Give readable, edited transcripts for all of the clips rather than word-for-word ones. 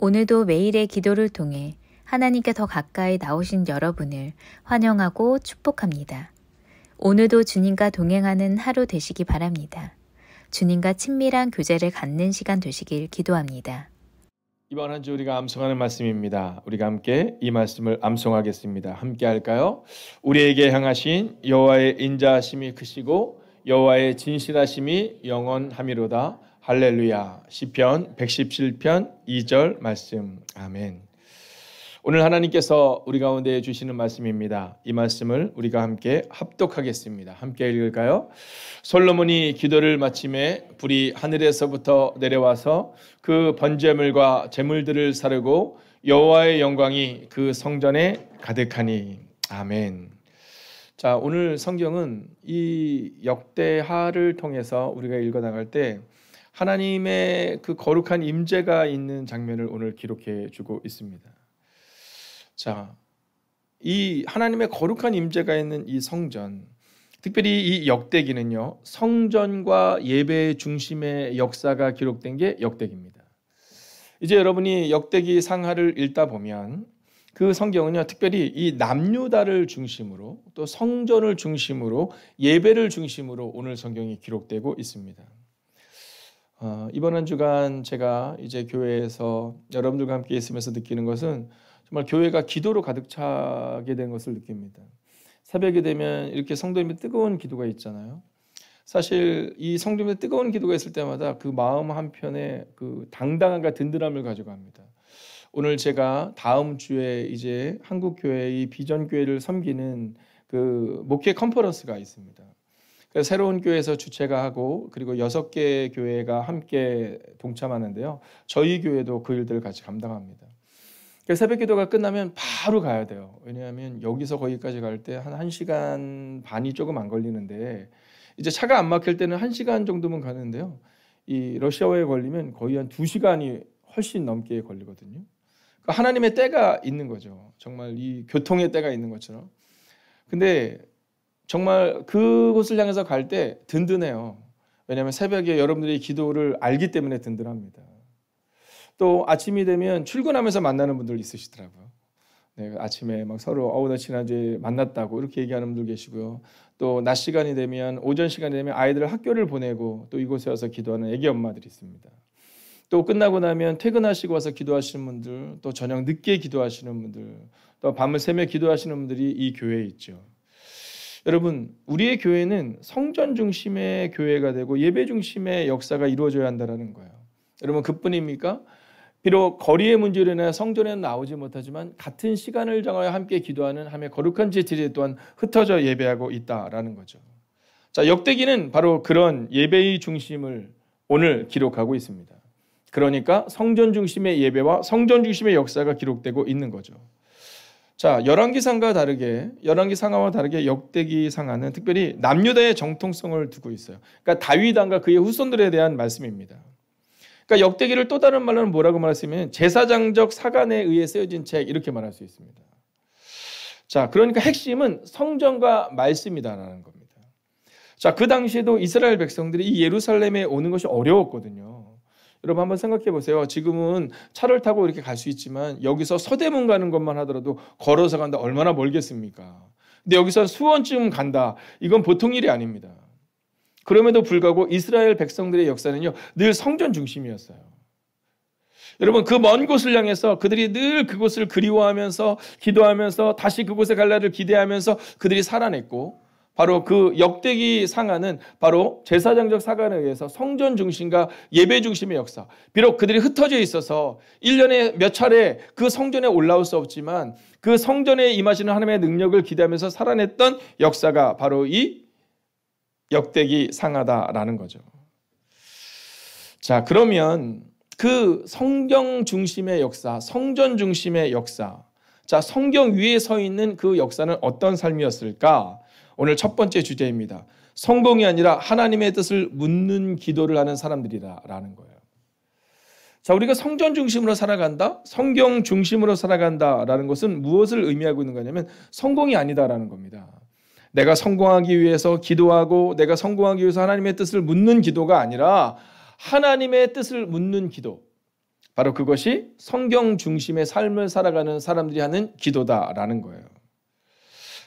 오늘도 매일의 기도를 통해 하나님께 더 가까이 나오신 여러분을 환영하고 축복합니다. 오늘도 주님과 동행하는 하루 되시기 바랍니다. 주님과 친밀한 교제를 갖는 시간 되시길 기도합니다. 이번 한 주 우리가 암송하는 말씀입니다. 우리가 함께 이 말씀을 암송하겠습니다. 함께 할까요? 우리에게 향하신 여호와의 인자하심이 크시고 여호와의 진실하심이 영원하미로다. 할렐루야. 시편 117편 2절 말씀. 아멘. 오늘 하나님께서 우리 가운데 주시는 말씀입니다. 이 말씀을 우리가 함께 합독하겠습니다. 함께 읽을까요? 솔로몬이 기도를 마침에 불이 하늘에서부터 내려와서 그 번제물과 제물들을 사르고 여호와의 영광이 그 성전에 가득하니. 아멘. 자, 오늘 성경은 이 역대하를 통해서 우리가 읽어나갈 때 하나님의 그 거룩한 임재가 있는 장면을 오늘 기록해 주고 있습니다. 자, 이 하나님의 거룩한 임재가 있는 이 성전, 특별히 이 역대기는요, 성전과 예배의 중심의 역사가 기록된 게 역대기입니다. 이제 여러분이 역대기 상하를 읽다 보면 그 성경은요, 특별히 이 남유다를 중심으로 또 성전을 중심으로 예배를 중심으로 오늘 성경이 기록되고 있습니다. 이번 한 주간 제가 이제 교회에서 여러분들과 함께 있으면서 느끼는 것은 정말 교회가 기도로 가득 차게 된 것을 느낍니다. 새벽이 되면 이렇게 성도님의 뜨거운 기도가 있잖아요. 사실 이 성도님의 뜨거운 기도가 있을 때마다 그 마음 한편에 그 당당함과 든든함을 가져갑니다. 오늘 제가 다음 주에 이제 한국교회의 비전교회를 섬기는 그 목회 컨퍼런스가 있습니다. 새로운 교회에서 주최가 하고 그리고 6개 교회가 함께 동참하는데요. 저희 교회도 그 일들을 같이 감당합니다. 새벽 기도가 끝나면 바로 가야 돼요. 왜냐하면 여기서 거기까지 갈 때 한 1시간 반이 조금 안 걸리는데 이제 차가 안 막힐 때는 1시간 정도면 가는데요. 이 러시아어에 걸리면 거의 한 2시간이 훨씬 넘게 걸리거든요. 그러니까 하나님의 때가 있는 거죠. 정말 이 교통의 때가 있는 것처럼. 근데 정말 그곳을 향해서 갈 때 든든해요. 왜냐하면 새벽에 여러분들이 기도를 알기 때문에 든든합니다. 또 아침이 되면 출근하면서 만나는 분들 있으시더라고요. 네, 아침에 막 서로 나 지난주에 만났다고 이렇게 얘기하는 분들 계시고요. 또 낮 시간이 되면 오전 시간이 되면 아이들 학교를 보내고 또 이곳에 와서 기도하는 애기 엄마들이 있습니다. 또 끝나고 나면 퇴근하시고 와서 기도하시는 분들, 또 저녁 늦게 기도하시는 분들, 또 밤을 새며 기도하시는 분들이 이 교회에 있죠. 여러분, 우리의 교회는 성전 중심의 교회가 되고 예배 중심의 역사가 이루어져야 한다는 거예요. 여러분, 그뿐입니까? 비록 거리의 문제로 인해 성전에 나오지 못하지만 같은 시간을 정하여 함께 기도하는 함의 거룩한 지체들이 또한 흩어져 예배하고 있다라는 거죠. 자, 역대기는 바로 그런 예배의 중심을 오늘 기록하고 있습니다. 그러니까 성전 중심의 예배와 성전 중심의 역사가 기록되고 있는 거죠. 자, 열왕기상과 다르게, 열왕기 상하와 다르게 역대기 상하는 특별히 남유다의 정통성을 두고 있어요. 그러니까 다윗 왕과 그의 후손들에 대한 말씀입니다. 그러니까 역대기를 또 다른 말로는 뭐라고 말했으면 제사장적 사관에 의해 쓰여진 책 이렇게 말할 수 있습니다. 자, 그러니까 핵심은 성전과 말씀이다라는 겁니다. 자, 그 당시에도 이스라엘 백성들이 이 예루살렘에 오는 것이 어려웠거든요. 여러분 한번 생각해 보세요. 지금은 차를 타고 이렇게 갈 수 있지만 여기서 서대문 가는 것만 하더라도 걸어서 간다 얼마나 멀겠습니까? 근데 여기서 수원쯤 간다. 이건 보통 일이 아닙니다. 그럼에도 불구하고 이스라엘 백성들의 역사는요, 늘 성전 중심이었어요. 여러분, 그 먼 곳을 향해서 그들이 늘 그곳을 그리워하면서 기도하면서 다시 그곳에 갈 날을 기대하면서 그들이 살아냈고, 바로 그 역대기 상하는 바로 제사장적 사관에 의해서 성전 중심과 예배 중심의 역사. 비록 그들이 흩어져 있어서 1년에 몇 차례 그 성전에 올라올 수 없지만 그 성전에 임하시는 하나님의 능력을 기대하면서 살아냈던 역사가 바로 이 역대기 상하다라는 거죠. 자, 그러면 그 성경 중심의 역사, 성전 중심의 역사, 자, 성경 위에 서 있는 그 역사는 어떤 삶이었을까? 오늘 첫 번째 주제입니다. 성공이 아니라 하나님의 뜻을 묻는 기도를 하는 사람들이라는 거예요. 자, 우리가 성전 중심으로 살아간다, 성경 중심으로 살아간다라는 것은 무엇을 의미하고 있는 거냐면 성공이 아니다라는 겁니다. 내가 성공하기 위해서 기도하고 내가 성공하기 위해서 하나님의 뜻을 묻는 기도가 아니라 하나님의 뜻을 묻는 기도. 바로 그것이 성경 중심의 삶을 살아가는 사람들이 하는 기도다라는 거예요.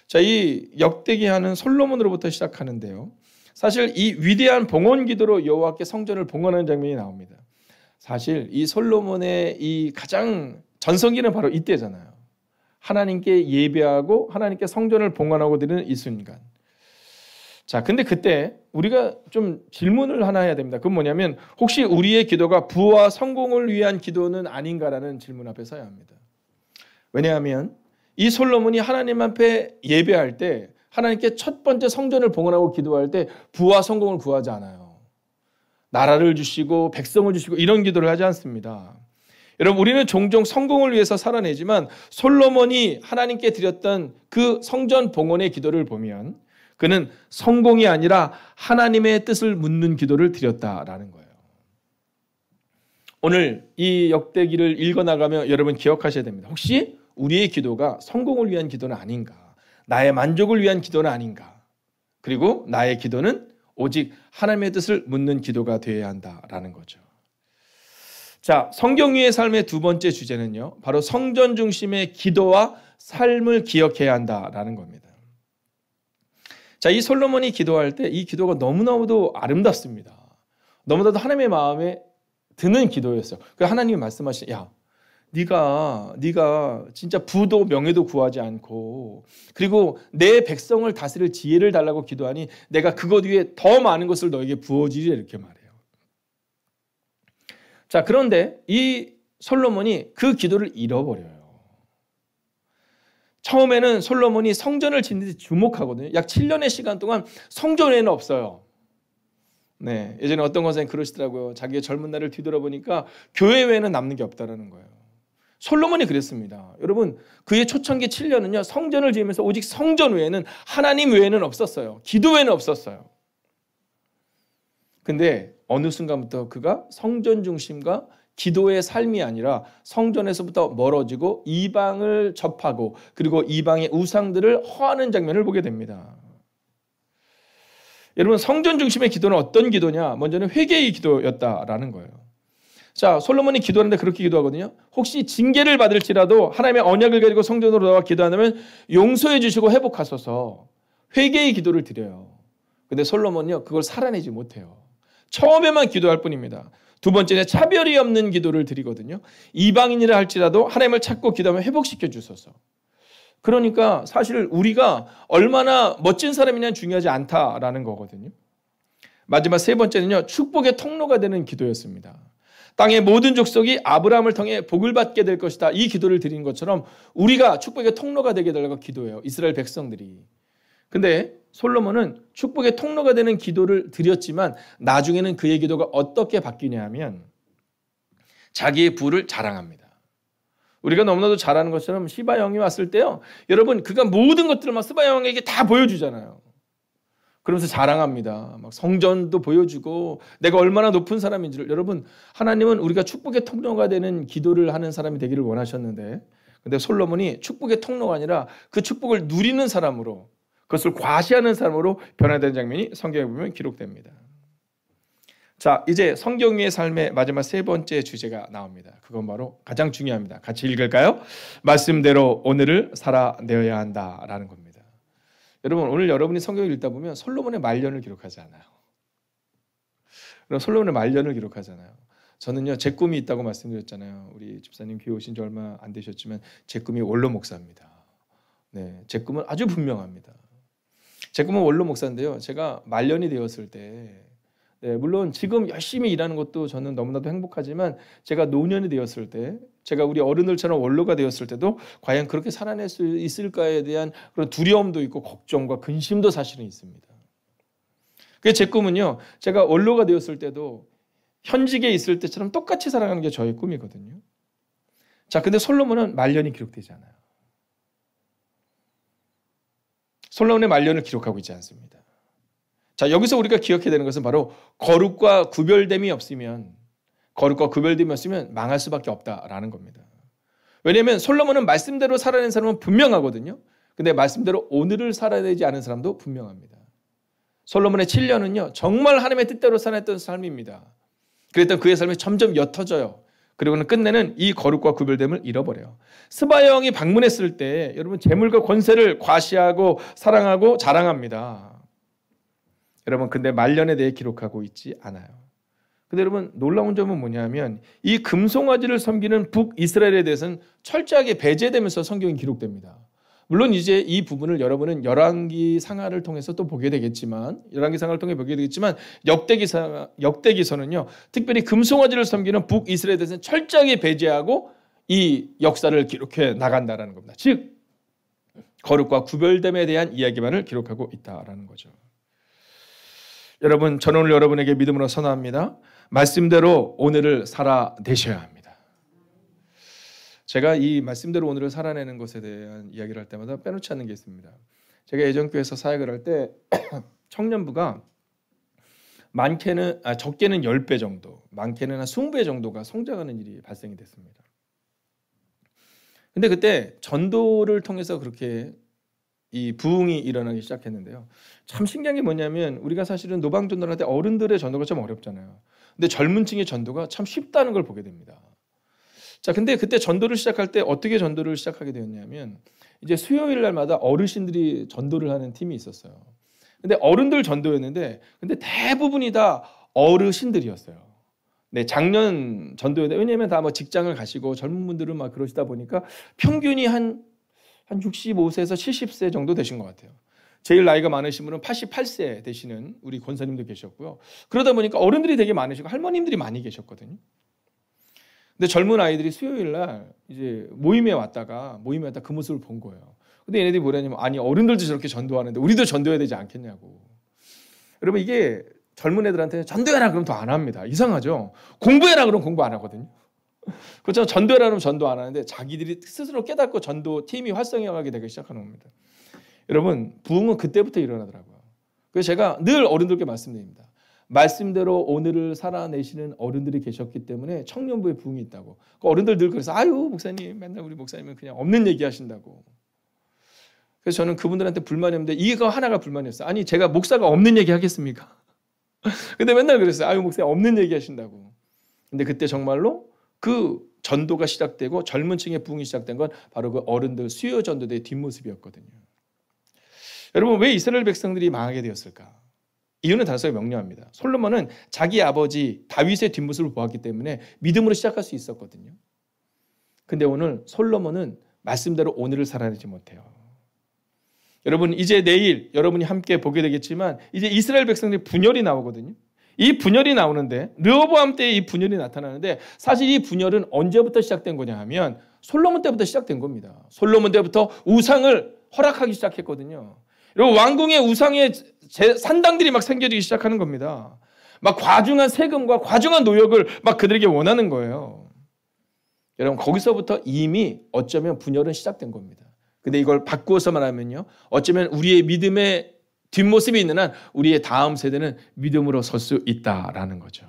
자, 이 역대기하는 솔로몬으로부터 시작하는데요. 사실 이 위대한 봉헌 기도로 여호와께 성전을 봉헌하는 장면이 나옵니다. 사실 이 솔로몬의 이 가장 전성기는 바로 이때잖아요. 하나님께 예배하고 하나님께 성전을 봉헌하고 드리는 이 순간. 자, 근데 그때 우리가 좀 질문을 하나 해야 됩니다. 그건 뭐냐면 혹시 우리의 기도가 부와 성공을 위한 기도는 아닌가라는 질문 앞에 서야 합니다. 왜냐하면 이 솔로몬이 하나님 앞에 예배할 때 하나님께 첫 번째 성전을 봉헌하고 기도할 때 부와 성공을 구하지 않아요. 나라를 주시고 백성을 주시고 이런 기도를 하지 않습니다. 여러분, 우리는 종종 성공을 위해서 살아내지만 솔로몬이 하나님께 드렸던 그 성전 봉헌의 기도를 보면 그는 성공이 아니라 하나님의 뜻을 묻는 기도를 드렸다라는 거예요. 오늘 이 역대기를 읽어나가며 여러분 기억하셔야 됩니다. 혹시 우리의 기도가 성공을 위한 기도는 아닌가? 나의 만족을 위한 기도는 아닌가? 그리고 나의 기도는 오직 하나님의 뜻을 묻는 기도가 되어야 한다라는 거죠. 자, 성경 위의 삶의 두 번째 주제는요, 바로 성전 중심의 기도와 삶을 기억해야 한다라는 겁니다. 자, 이 솔로몬이 기도할 때 이 기도가 너무나도 아름답습니다. 너무나도 하나님의 마음에 드는 기도였어요. 그래서 하나님이 말씀하신, 야, 네가 진짜 부도 명예도 구하지 않고 그리고 내 백성을 다스릴 지혜를 달라고 기도하니 내가 그것 위에 더 많은 것을 너에게 부어주리, 이렇게 말해요. 자, 그런데 이 솔로몬이 그 기도를 잃어버려요. 처음에는 솔로몬이 성전을 짓는 데 주목하거든요. 약 7년의 시간 동안 성전 외에는 없어요. 네, 예전에 어떤 권사님 그러시더라고요. 자기의 젊은 날을 뒤돌아보니까 교회 외에는 남는 게 없다라는 거예요. 솔로몬이 그랬습니다. 여러분, 그의 초창기 7년은요, 성전을 지으면서 오직 성전 외에는, 하나님 외에는 없었어요. 기도 외에는 없었어요. 근데 어느 순간부터 그가 성전 중심과 기도의 삶이 아니라 성전에서부터 멀어지고 이방을 접하고 그리고 이방의 우상들을 허하는 장면을 보게 됩니다. 여러분, 성전 중심의 기도는 어떤 기도냐? 먼저는 회개의 기도였다라는 거예요. 자, 솔로몬이 기도하는데 그렇게 기도하거든요. 혹시 징계를 받을지라도 하나님의 언약을 가지고 성전으로 나와 기도한다면 용서해 주시고 회복하소서, 회개의 기도를 드려요. 근데 솔로몬은요, 그걸 살아내지 못해요. 처음에만 기도할 뿐입니다. 두 번째는 차별이 없는 기도를 드리거든요. 이방인이라 할지라도 하나님을 찾고 기도하면 회복시켜 주소서. 그러니까 사실 우리가 얼마나 멋진 사람이냐는 중요하지 않다라는 거거든요. 마지막 세 번째는요, 축복의 통로가 되는 기도였습니다. 땅의 모든 족속이 아브라함을 통해 복을 받게 될 것이다, 이 기도를 드린 것처럼 우리가 축복의 통로가 되게 달라고 기도해요, 이스라엘 백성들이. 근데 솔로몬은 축복의 통로가 되는 기도를 드렸지만 나중에는 그의 기도가 어떻게 바뀌냐 하면 자기의 부를 자랑합니다. 우리가 너무나도 잘 아는 것처럼 시바 영이 왔을 때요, 여러분, 그가 모든 것들을 막 시바 영에게 다 보여주잖아요. 그러면서 자랑합니다. 막 성전도 보여주고 내가 얼마나 높은 사람인지를. 여러분, 하나님은 우리가 축복의 통로가 되는 기도를 하는 사람이 되기를 원하셨는데, 근데 솔로몬이 축복의 통로가 아니라 그 축복을 누리는 사람으로, 그것을 과시하는 사람으로 변화되는 장면이 성경에 보면 기록됩니다. 자, 이제 성경 위의 삶의 마지막 세 번째 주제가 나옵니다. 그건 바로 가장 중요합니다. 같이 읽을까요? 말씀대로 오늘을 살아내어야 한다라는 겁니다. 여러분, 오늘 여러분이 성경을 읽다 보면 솔로몬의 말년을 기록하지 않아요. 솔로몬의 말년을 기록하잖아요. 저는요, 제 꿈이 있다고 말씀드렸잖아요. 우리 집사님 교회 오신 지 얼마 안 되셨지만 제 꿈이 원로 목사입니다. 네, 제 꿈은 아주 분명합니다. 제 꿈은 원로 목사인데요, 제가 말년이 되었을 때, 네, 물론 지금 열심히 일하는 것도 저는 너무나도 행복하지만 제가 노년이 되었을 때, 제가 우리 어른들처럼 원로가 되었을 때도 과연 그렇게 살아낼 수 있을까에 대한 그런 두려움도 있고 걱정과 근심도 사실은 있습니다. 그래서 제 꿈은요, 제가 원로가 되었을 때도 현직에 있을 때처럼 똑같이 살아가는 게 저의 꿈이거든요. 자, 근데 솔로몬은 말년이 기록되지 않아요. 솔로몬의 말년을 기록하고 있지 않습니다. 자, 여기서 우리가 기억해야 되는 것은 바로 거룩과 구별됨이 없으면 망할 수밖에 없다라는 겁니다. 왜냐하면 솔로몬은 말씀대로 살아낸 사람은 분명하거든요. 근데 말씀대로 오늘을 살아내지 않은 사람도 분명합니다. 솔로몬의 7년은요, 정말 하나님의 뜻대로 살아냈던 삶입니다. 그랬던 그의 삶이 점점 옅어져요. 그리고는 끝내는 이 거룩과 구별됨을 잃어버려요. 스바 여왕이 방문했을 때 여러분 재물과 권세를 과시하고 사랑하고 자랑합니다. 여러분 근데 말년에 대해 기록하고 있지 않아요. 근데 여러분 놀라운 점은 뭐냐면 이 금송아지를 섬기는 북이스라엘에 대해서는 철저하게 배제되면서 성경이 기록됩니다. 물론 이제 이 부분을 여러분은 열왕기 상하를 통해서 또 보게 되겠지만, 열왕기 상하를 통해 보게 되겠지만 역대기서는요 특별히 금송아지를 섬기는 북이스라엘에 대해서는 철저하게 배제하고 이 역사를 기록해 나간다라는 겁니다. 즉 거룩과 구별됨에 대한 이야기만을 기록하고 있다라는 거죠. 여러분, 저는 오늘 여러분에게 믿음으로 선언합니다. 말씀대로 오늘을 살아내셔야 합니다. 제가 이 말씀대로 오늘을 살아내는 것에 대한 이야기를 할 때마다 빼놓지 않는 게 있습니다. 제가 예전교회에서 사역을 할 때 청년부가 적게는 10배 정도, 많게는 한 20배 정도가 성장하는 일이 발생이 됐습니다. 근데 그때 전도를 통해서 그렇게 이 부흥이 일어나기 시작했는데요. 참 신기한 게 뭐냐면 우리가 사실은 노방전도를 할 때 어른들의 전도가 좀 어렵잖아요. 근데 젊은 층의 전도가 참 쉽다는 걸 보게 됩니다. 자, 근데 그때 전도를 시작할 때 어떻게 전도를 시작하게 되었냐면 이제 수요일 날마다 어르신들이 전도를 하는 팀이 있었어요. 근데 어른들 전도였는데 근데 대부분이 다 어르신들이었어요. 네, 작년 전도였는데 왜냐면 다 뭐 직장을 가시고 젊은 분들은 막 그러시다 보니까 평균이 한 65세에서 70세 정도 되신 것 같아요. 제일 나이가 많으신 분은 88세 되시는 우리 권사님도 계셨고요. 그러다 보니까 어른들이 되게 많으시고 할머님들이 많이 계셨거든요. 근데 젊은 아이들이 수요일 날 이제 모임에 왔다가 그 모습을 본 거예요. 근데 얘네들이 뭐라냐면 아니 어른들도 저렇게 전도하는데 우리도 전도해야 되지 않겠냐고. 여러분 이게 젊은 애들한테 전도해라 그러면 더 안 합니다. 이상하죠? 공부해라 그러면 공부 안 하거든요. 그렇죠? 전도해라 그러면 전도 안 하는데 자기들이 스스로 깨닫고 전도 팀이 활성화하게 되기 시작하는 겁니다. 여러분 부흥은 그때부터 일어나더라고요. 그래서 제가 늘 어른들께 말씀드립니다. 말씀대로 오늘을 살아내시는 어른들이 계셨기 때문에 청년부에 부흥이 있다고. 그 어른들 늘 그래서 아유 목사님 맨날 우리 목사님은 그냥 없는 얘기 하신다고. 그래서 저는 그분들한테 불만이 없는데 이거 하나가 불만이었어요. 아니 제가 목사가 없는 얘기 하겠습니까? 근데 맨날 그랬어요. 아유 목사님 없는 얘기 하신다고. 근데 그때 정말로 그 전도가 시작되고 젊은 층의 부흥이 시작된 건 바로 그 어른들 수요 전도대의 뒷모습이었거든요. 여러분 왜 이스라엘 백성들이 망하게 되었을까? 이유는 단서에 명료합니다. 솔로몬은 자기 아버지 다윗의 뒷모습을 보았기 때문에 믿음으로 시작할 수 있었거든요. 근데 오늘 솔로몬은 말씀대로 오늘을 살아내지 못해요. 여러분 이제 내일 여러분이 함께 보게 되겠지만 이제 이스라엘 백성들이 분열이 나오거든요. 이 분열이 나오는데 르호보암 때 이 분열이 나타나는데 사실 이 분열은 언제부터 시작된 거냐 하면 솔로몬 때부터 시작된 겁니다. 솔로몬 때부터 우상을 허락하기 시작했거든요. 여러분 왕궁의 우상의 산당들이 막 생겨지기 시작하는 겁니다. 막 과중한 세금과 과중한 노역을 막 그들에게 원하는 거예요. 여러분 거기서부터 이미 어쩌면 분열은 시작된 겁니다. 근데 이걸 바꾸어서 말하면요. 어쩌면 우리의 믿음의 뒷모습이 있는 한 우리의 다음 세대는 믿음으로 설 수 있다라는 거죠.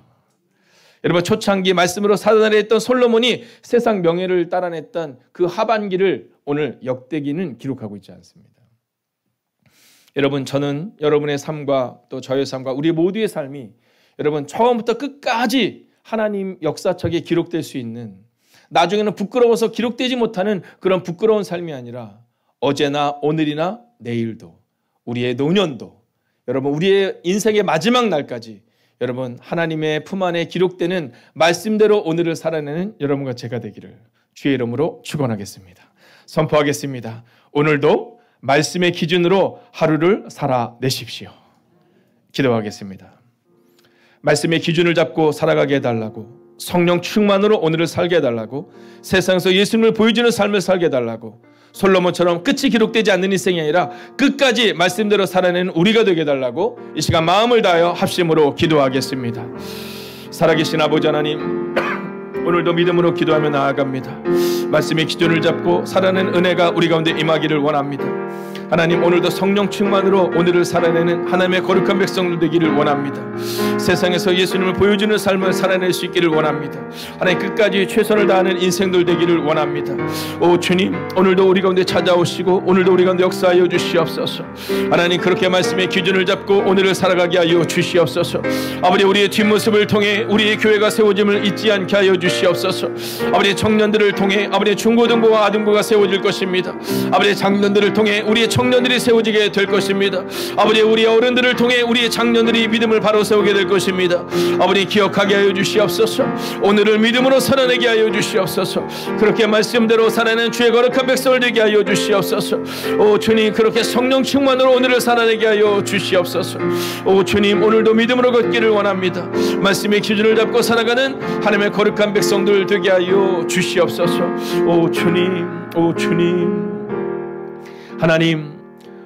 여러분 초창기 말씀으로 살아냈던 솔로몬이 세상 명예를 따라냈던 그 하반기를 오늘 역대기는 기록하고 있지 않습니다. 여러분 저는 여러분의 삶과 또 저의 삶과 우리 모두의 삶이 여러분 처음부터 끝까지 하나님 역사책에 기록될 수 있는 나중에는 부끄러워서 기록되지 못하는 그런 부끄러운 삶이 아니라 어제나 오늘이나 내일도 우리의 노년도 여러분 우리의 인생의 마지막 날까지 여러분 하나님의 품 안에 기록되는 말씀대로 오늘을 살아내는 여러분과 제가 되기를 주의 이름으로 축원하겠습니다. 선포하겠습니다. 오늘도 말씀의 기준으로 하루를 살아내십시오. 기도하겠습니다. 말씀의 기준을 잡고 살아가게 해달라고 성령 충만으로 오늘을 살게 해달라고 세상에서 예수님을 보여주는 삶을 살게 해달라고 솔로몬처럼 끝이 기록되지 않는 인생이 아니라 끝까지 말씀대로 살아내는 우리가 되게 해달라고 이 시간 마음을 다하여 합심으로 기도하겠습니다. 살아계신 아버지 하나님 오늘도 믿음으로 기도하며 나아갑니다. 말씀의 기준을 잡고 살아내는 은혜가 우리 가운데 임하기를 원합니다. 하나님, 오늘도 성령 충만으로 오늘을 살아내는 하나님의 거룩한 백성들 되기를 원합니다. 세상에서 예수님을 보여주는 삶을 살아낼 수 있기를 원합니다. 하나님, 끝까지 최선을 다하는 인생들 되기를 원합니다. 오 주님, 오늘도 우리 가운데 찾아오시고 오늘도 우리 가운데 역사하여 주시옵소서. 하나님, 그렇게 말씀의 기준을 잡고 오늘을 살아가게 하여 주시옵소서. 아버지, 우리의 뒷모습을 통해 우리의 교회가 세워짐을 잊지 않게 하여 주시옵소서. 아버지, 청년들을 통해 아버지 중고등부와 아등부가 세워질 것입니다. 아버지, 장년들을 통해 우리의 청년들이 세워지게 될 것입니다. 아버지, 우리 어른들을 통해 우리의 장년들이 믿음을 바로 세우게 될 것입니다. 아버지, 기억하게 하여 주시옵소서. 오늘을 믿음으로 살아내게 하여 주시옵소서. 그렇게 말씀대로 살아내는 주의 거룩한 백성을 되게 하여 주시옵소서. 오 주님, 그렇게 성령 충만으로 오늘을 살아내게 하여 주시옵소서. 오 주님, 오늘도 믿음으로 걷기를 원합니다. 말씀의 기준을 잡고 살아가는 하나님의 거룩한 백성들 되게 하여 주시옵소서. 오 주님, 오 주님, 하나님,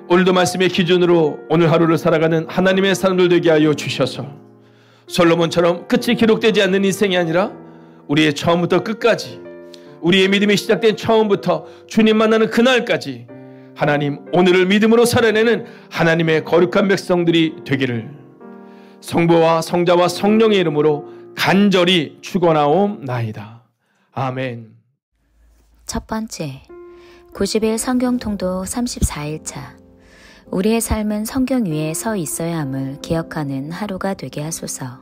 오늘도 말씀의 기준으로 오늘 하루를 살아가는 하나님의 사람들 되게 하여 주셔서 솔로몬처럼 끝이 기록되지 않는 인생이 아니라 우리의 처음부터 끝까지, 우리의 믿음이 시작된 처음부터 주님 만나는 그날까지 하나님, 오늘을 믿음으로 살아내는 하나님의 거룩한 백성들이 되기를 성부와 성자와 성령의 이름으로 간절히 축원하옵나이다. 아멘. 첫 번째, 90일 성경통독 34일차. 우리의 삶은 성경 위에 서 있어야 함을 기억하는 하루가 되게 하소서.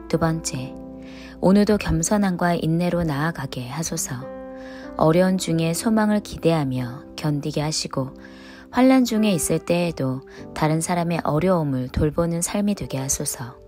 두 번째, 오늘도 겸손함과 인내로 나아가게 하소서. 어려운 중에 소망을 기대하며 견디게 하시고 환난 중에 있을 때에도 다른 사람의 어려움을 돌보는 삶이 되게 하소서.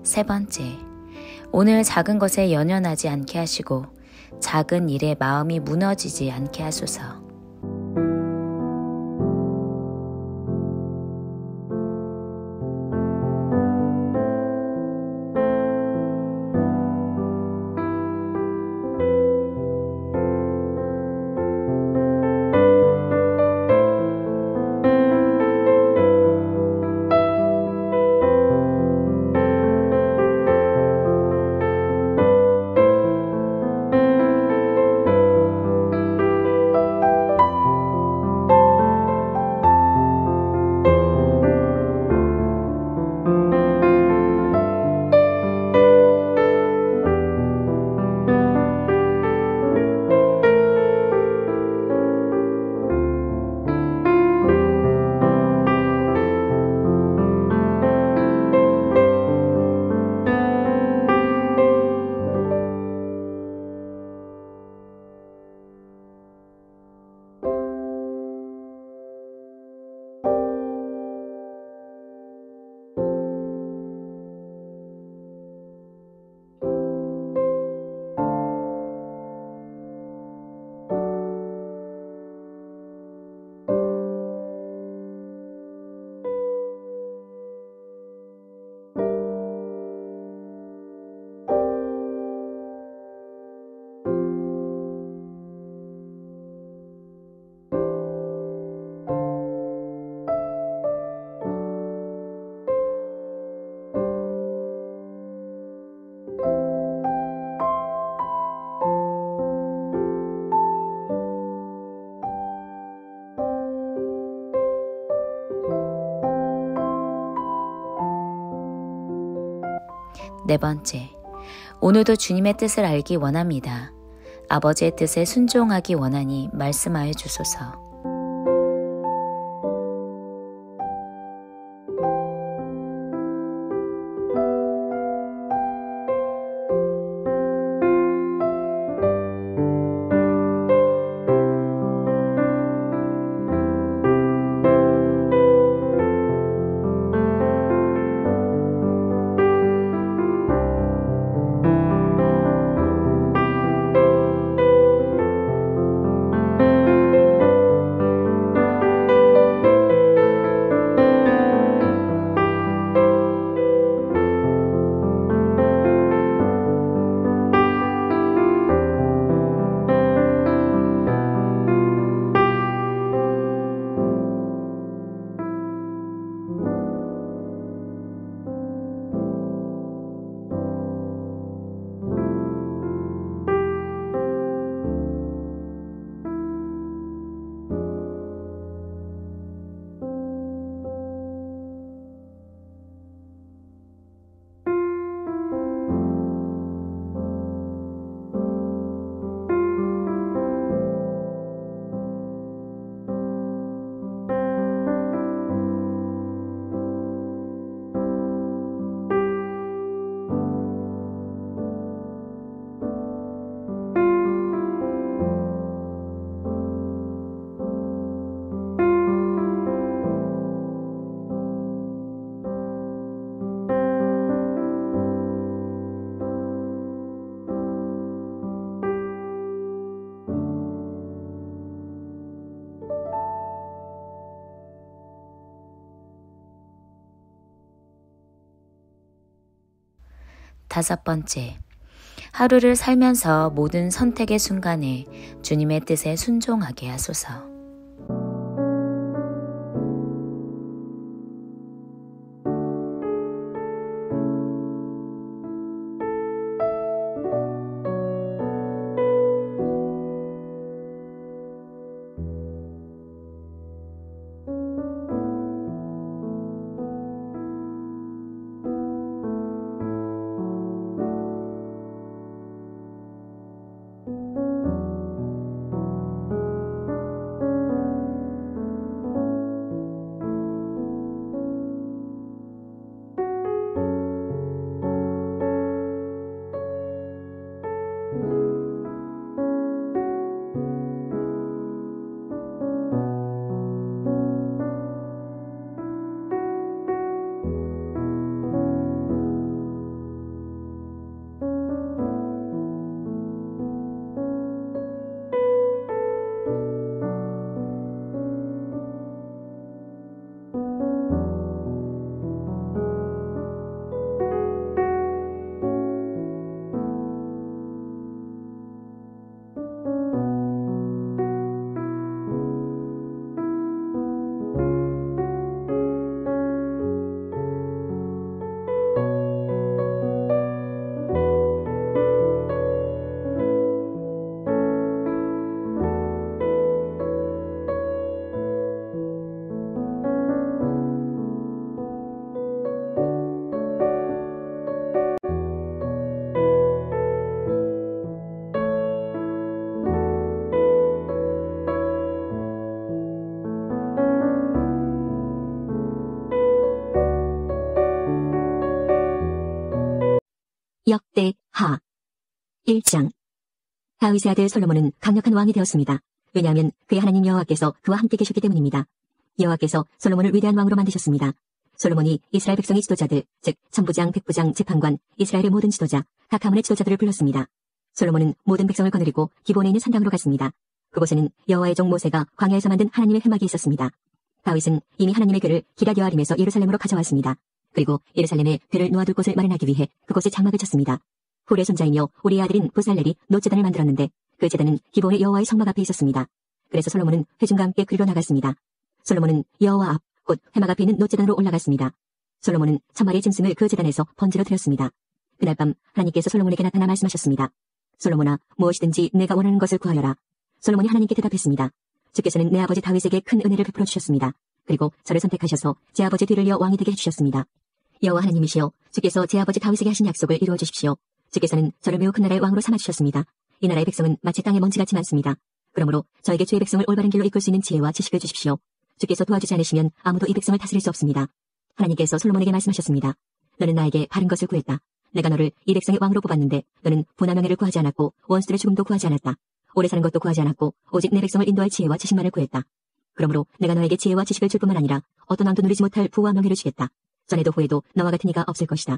세 번째, 오늘 작은 것에 연연하지 않게 하시고 작은 일에 마음이 무너지지 않게 하소서. 네 번째, 오늘도 주님의 뜻을 알기 원합니다. 아버지의 뜻에 순종하기 원하니 말씀하여 주소서. 다섯 번째, 하루를 살면서 모든 선택의 순간에 주님의 뜻에 순종하게 하소서. 역대하 1장. 다윗의 아들 솔로몬은 강력한 왕이 되었습니다. 왜냐하면 그의 하나님 여호와께서 그와 함께 계셨기 때문입니다. 여호와께서 솔로몬을 위대한 왕으로 만드셨습니다. 솔로몬이 이스라엘 백성의 지도자들, 즉 천부장, 백부장, 재판관, 이스라엘의 모든 지도자, 각 가문의 지도자들을 불렀습니다. 솔로몬은 모든 백성을 거느리고 기브온에 있는 산당으로 갔습니다. 그곳에는 여호와의 종 모세가 광야에서 만든 하나님의 회막이 있었습니다. 다윗은 이미 하나님의 궤를 기럇 여아림에서 예루살렘으로 가져왔습니다. 그리고 예루살렘에 궤를 놓아둘 곳을 마련하기 위해 그곳에 장막을 쳤습니다. 훌의 손자이며 우리의 아들인 부살렐이 노제단을 만들었는데 그 제단은 기브온의 여호와의 성막 앞에 있었습니다. 그래서 솔로몬은 회중과 함께 그리로 나갔습니다. 솔로몬은 여호와 앞, 곧 회막 앞에 있는 노제단으로 올라갔습니다. 솔로몬은 1000마리의 짐승을 그 제단에서 번제로 드렸습니다. 그날 밤 하나님께서 솔로몬에게 나타나 말씀하셨습니다. 솔로몬아, 무엇이든지 내가 원하는 것을 구하여라. 솔로몬이 하나님께 대답했습니다. 주께서는 내 아버지 다윗에게 큰 은혜를 베풀어 주셨습니다. 그리고 저를 선택하셔서 제 아버지 뒤를 이어 왕이 되게 해주셨습니다. 여호와 하나님이시여, 주께서 제 아버지 다윗에게 하신 약속을 이루어 주십시오. 주께서는 저를 매우 큰 나라의 왕으로 삼아주셨습니다. 이 나라의 백성은 마치 땅의 먼지같이 많습니다. 그러므로 저에게 주의 백성을 올바른 길로 이끌 수 있는 지혜와 지식을 주십시오. 주께서 도와주지 않으시면 아무도 이 백성을 다스릴 수 없습니다. 하나님께서 솔로몬에게 말씀하셨습니다. 너는 나에게 바른 것을 구했다. 내가 너를 이 백성의 왕으로 뽑았는데 너는 분하명예를 구하지 않았고 원수들의 죽음도 구하지 않았다. 오래 사는 것도 구하지 않았고 오직 내 백성을 인도할 지혜와 지식만을 구했다. 그러므로 내가 너에게 지혜와 지식을 줄 뿐만 아니라 어떤 왕도 누리지 못할 부와 명예를 주겠다. 전에도 후에도 너와 같은 이가 없을 것이다.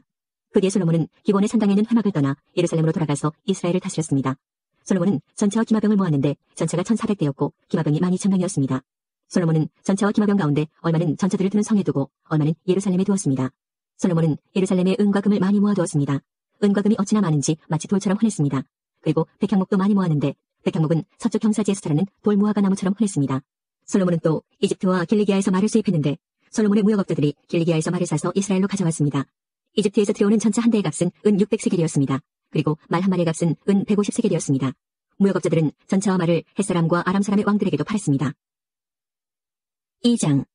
그 뒤에 솔로몬은 기본의 산당에 있는 회막을 떠나 예루살렘으로 돌아가서 이스라엘을 다스렸습니다. 솔로몬은 전차와 기마병을 모았는데 전차가 1400대였고 기마병이 12000명이었습니다. 솔로몬은 전차와 기마병 가운데 얼마는 전차들을 두는 성에 두고 얼마는 예루살렘에 두었습니다. 솔로몬은 예루살렘에 은과 금을 많이 모아두었습니다. 은과 금이 어찌나 많은지 마치 돌처럼 흔했습니다. 그리고 백향목도 많이 모았는데 백향목은 서쪽 경사지에서 자라는 돌무화과 나무처럼 흔했습니다. 솔로몬은 또 이집트와 길리기아에서 말을 수입했는데 솔로몬의 무역업자들이 길리기아에서 말을 사서 이스라엘로 가져왔습니다. 이집트에서 들여오는 전차 한 대의 값은 은 600세겔이었습니다. 그리고 말 한 마리의 값은 은 150세겔이었습니다. 무역업자들은 전차와 말을 햇사람과 아람 사람의 왕들에게도 팔았습니다. 2장.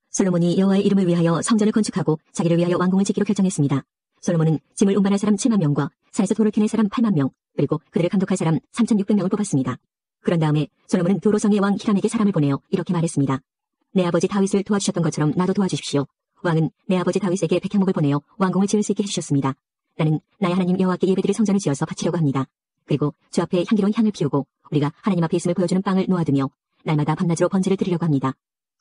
솔로몬이 여호와의 이름을 위하여 성전을 건축하고 자기를 위하여 왕궁을 짓기로 결정했습니다. 솔로몬은 짐을 운반할 사람 7만 명과 산에서 돌을 캐낼 사람 8만 명, 그리고 그들을 감독할 사람 3600명을 뽑았습니다. 그런 다음에 솔로몬은 도로성의 왕 히람에게 사람을 보내어 이렇게 말했습니다. 내 아버지 다윗을 도와주셨던 것처럼 나도 도와주십시오. 왕은 내 아버지 다윗에게 백향목을 보내어 왕궁을 지을 수 있게 해주셨습니다. 나는 나의 하나님 여호와께 예배드릴 성전을 지어서 바치려고 합니다. 그리고 주 앞에 향기로운 향을 피우고 우리가 하나님 앞에 있음을 보여주는 빵을 놓아두며 날마다 밤낮으로 번제를 드리려고 합니다.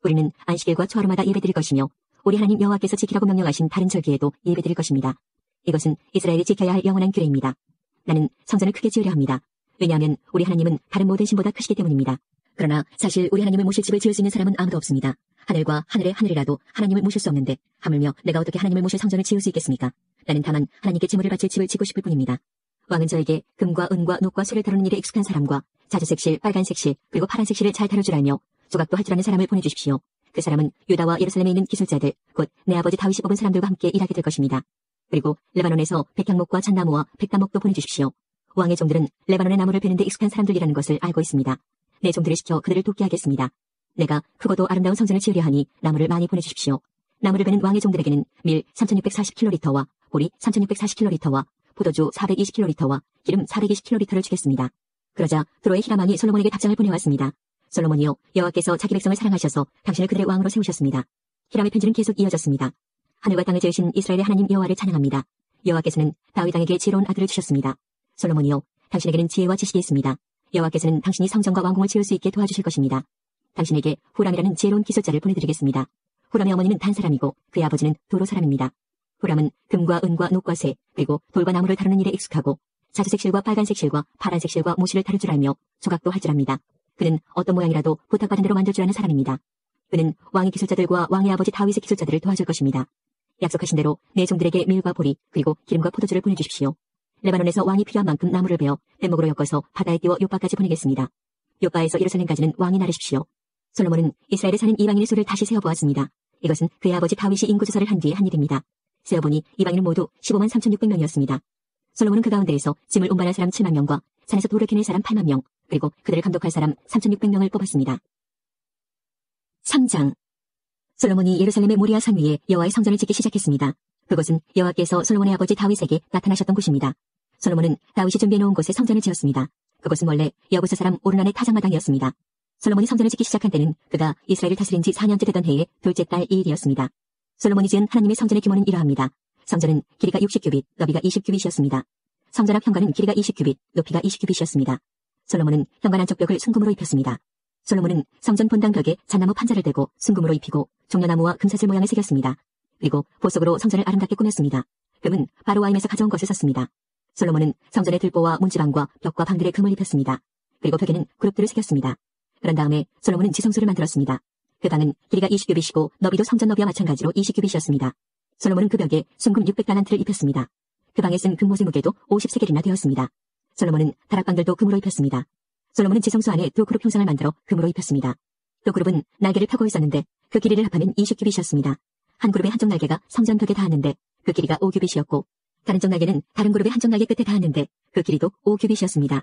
우리는 안식일과 초하루마다 예배드릴 것이며 우리 하나님 여호와께서 지키라고 명령하신 다른 절기에도 예배드릴 것입니다. 이것은 이스라엘이 지켜야 할 영원한 규례입니다. 나는 성전을 크게 지으려 합니다. 왜냐하면 우리 하나님은 다른 모든 신보다 크시기 때문입니다. 그러나 사실 우리 하나님을 모실 집을 지을 수 있는 사람은 아무도 없습니다. 하늘과 하늘의 하늘이라도 하나님을 모실 수 없는데 하물며 내가 어떻게 하나님을 모실 성전을 지을 수 있겠습니까? 나는 다만 하나님께 제물을 바칠 집을 짓고 싶을 뿐입니다. 왕은 저에게 금과 은과 녹과 쇠를 다루는 일에 익숙한 사람과 자주색 실, 빨간색 실, 그리고 파란색 실을 잘 다룰 줄 알며 조각도 할 줄 아는 사람을 보내주십시오. 그 사람은 유다와 예루살렘에 있는 기술자들, 곧 내 아버지 다윗이 뽑은 사람들과 함께 일하게 될 것입니다. 그리고 레바논에서 백향목과 잣나무와 백담목도 보내주십시오. 왕의 종들은 레바논의 나무를 베는데 익숙한 사람들이라는 것을 알고 있습니다. 내 종들을 시켜 그들을 돕게 하겠습니다. 내가 크고도 아름다운 성전을 지으려 하니 나무를 많이 보내주십시오. 나무를 베는 왕의 종들에게는 밀 3640kg와 보리 3640kg와 포도주 420kg와 기름 420kg를 주겠습니다. 그러자 드로의 히람 왕이 솔로몬에게 답장을 보내왔습니다. 솔로몬이여, 여호와께서 자기 백성을 사랑하셔서 당신을 그들의 왕으로 세우셨습니다. 히람의 편지는 계속 이어졌습니다. 하늘과 땅을 지으신 이스라엘의 하나님 여호와를 찬양합니다. 여호와께서는 다윗 왕에게 지혜로운 아들을 주셨습니다. 솔로몬이여, 당신에게는 지혜와 지식이 있습니다. 여호와께서는 당신이 성전과 왕궁을 지을 수 있게 도와주실 것입니다. 당신에게 후람이라는 지혜로운 기술자를 보내드리겠습니다. 후람의 어머니는 단 사람이고 그의 아버지는 도로 사람입니다. 후람은 금과 은과 녹과 쇠, 그리고 돌과 나무를 다루는 일에 익숙하고 자주색 실과 빨간색 실과 파란색 실과 모실을 다룰 줄 알며 조각도 할 줄 압니다. 그는 어떤 모양이라도 부탁받은 대로 만들 줄 아는 사람입니다. 그는 왕의 기술자들과 왕의 아버지 다윗의 기술자들을 도와줄 것입니다. 약속하신 대로 내 종들에게 밀과 보리 그리고 기름과 포도주를 보내주십시오. 레바논에서 왕이 필요한 만큼 나무를 베어 뗏목으로 엮어서 바다에 띄워 요바까지 보내겠습니다. 요바에서 예루살렘까지는 왕이 나르십시오. 솔로몬은 이스라엘에 사는 이방인의 수를 다시 세어보았습니다. 이것은 그의 아버지 다윗이 인구조사를 한 뒤에 한 일입니다. 세어보니 이방인은 모두 15만 3600명이었습니다. 솔로몬은 그 가운데에서 짐을 운반할 사람 7만 명과 산에서 돌을 캐낼 사람 8만 명, 그리고 그들을 감독할 사람 3600명을 뽑았습니다. 3장. 솔로몬이 예루살렘의 모리아 산 위에 여호와의 성전을 짓기 시작했습니다. 그곳은 여호와께서 솔로몬의 아버지 다윗에게 나타나셨던 곳입니다. 솔로몬은 다윗이 준비해놓은 곳에 성전을 지었습니다. 그곳은 원래 여부스 사람 오르난의 타작마당이었습니다. 솔로몬이 성전을 짓기 시작한 때는 그가 이스라엘을 다스린 지 4년째 되던 해의 둘째 달 2일이었습니다. 솔로몬이 지은 하나님의 성전의 규모는 이러합니다. 성전은 길이가 60규빗, 너비가 20규빗이었습니다. 성전 앞 현관은 길이가 20규빗, 높이가 20규빗이었습니다. 솔로몬은 현관 안쪽 벽을 순금으로 입혔습니다. 솔로몬은 성전 본당 벽에 잣나무 판자를 대고 순금으로 입히고 종려나무와 금사슬 모양을 새겼습니다. 그리고 보석으로 성전을 아름답게 꾸몄습니다. 금은 바로와임에서 가져온 것을 썼습니다. 솔로몬은 성전의 들보와 문지방과 벽과 방들에 금을 입혔습니다. 그리고 벽에는 그룹들을 새겼습니다. 그런 다음에 솔로몬은 지성소를 만들었습니다. 그 방은 길이가 20규빗이고 너비도 성전 너비와 마찬가지로 20규빗이었습니다. 솔로몬은 그 벽에 순금 600달란트를 입혔습니다. 그 방에 쓴 금모지 무게도 50세겔이나 되었습니다. 솔로몬은 다락방들도 금으로 입혔습니다. 솔로몬은 지성소 안에 두 그룹 형상을 만들어 금으로 입혔습니다. 두 그룹은 날개를 펴고 있었는데 그 길이를 합하면 20규빗이었습니다. 한 그룹의 한쪽 날개가 성전 벽에 닿았는데 그 길이가 5규빗이었고 다른 쪽 날개는 다른 그룹의 한쪽 날개 끝에 닿았는데 그 길이도 5규빗이었습니다.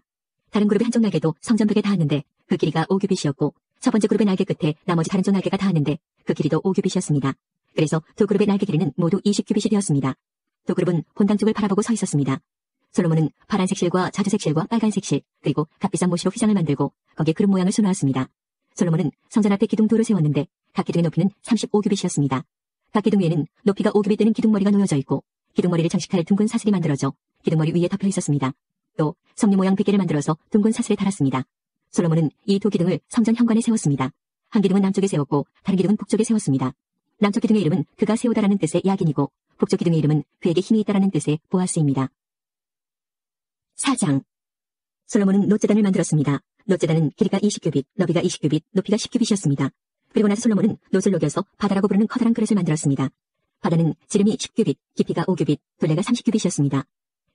다른 그룹의 한쪽 날개도 성전 벽에 닿았는데 그 길이가 5규빗이었고 첫 번째 그룹의 날개 끝에 나머지 다른 쪽 날개가 닿았는데 그 길이도 5규빗이었습니다. 그래서 두 그룹의 날개 길이는 모두 20규빗이 되었습니다. 두 그룹은 본당 쪽을 바라보고 서 있었습니다. 솔로몬은 파란색 실과 자주색 실과 빨간색 실 그리고 값비싼 모시로 휘장을 만들고 거기에 그룹 모양을 수놓았습니다. 솔로몬은 성전 앞에 기둥 둘을 세웠는데 각 기둥의 높이는 35규빗이었습니다. 각 기둥 위에는 높이가 5규빗 되는 기둥머리가 놓여져 있고 기둥머리를 장식할 둥근 사슬이 만들어져 기둥머리 위에 덮여 있었습니다. 또 성류 모양 베개를 만들어서 둥근 사슬에 달았습니다. 솔로몬은 이 두 기둥을 성전 현관에 세웠습니다. 한 기둥은 남쪽에 세웠고 다른 기둥은 북쪽에 세웠습니다. 남쪽 기둥의 이름은 그가 세우다라는 뜻의 야긴이고 북쪽 기둥의 이름은 그에게 힘이 있다라는 뜻의 보아스입니다. 4장. 솔로몬은 놋제단을 만들었습니다. 놋제단은 길이가 20규빗, 너비가 20규빗, 높이가 10규빗이었습니다. 그리고 나서 솔로몬은 놋을 녹여서 바다라고 부르는 커다란 그릇을 만들었습니다. 바다는 지름이 10규빗, 깊이가 5규빗, 둘레가 30규빗이었습니다.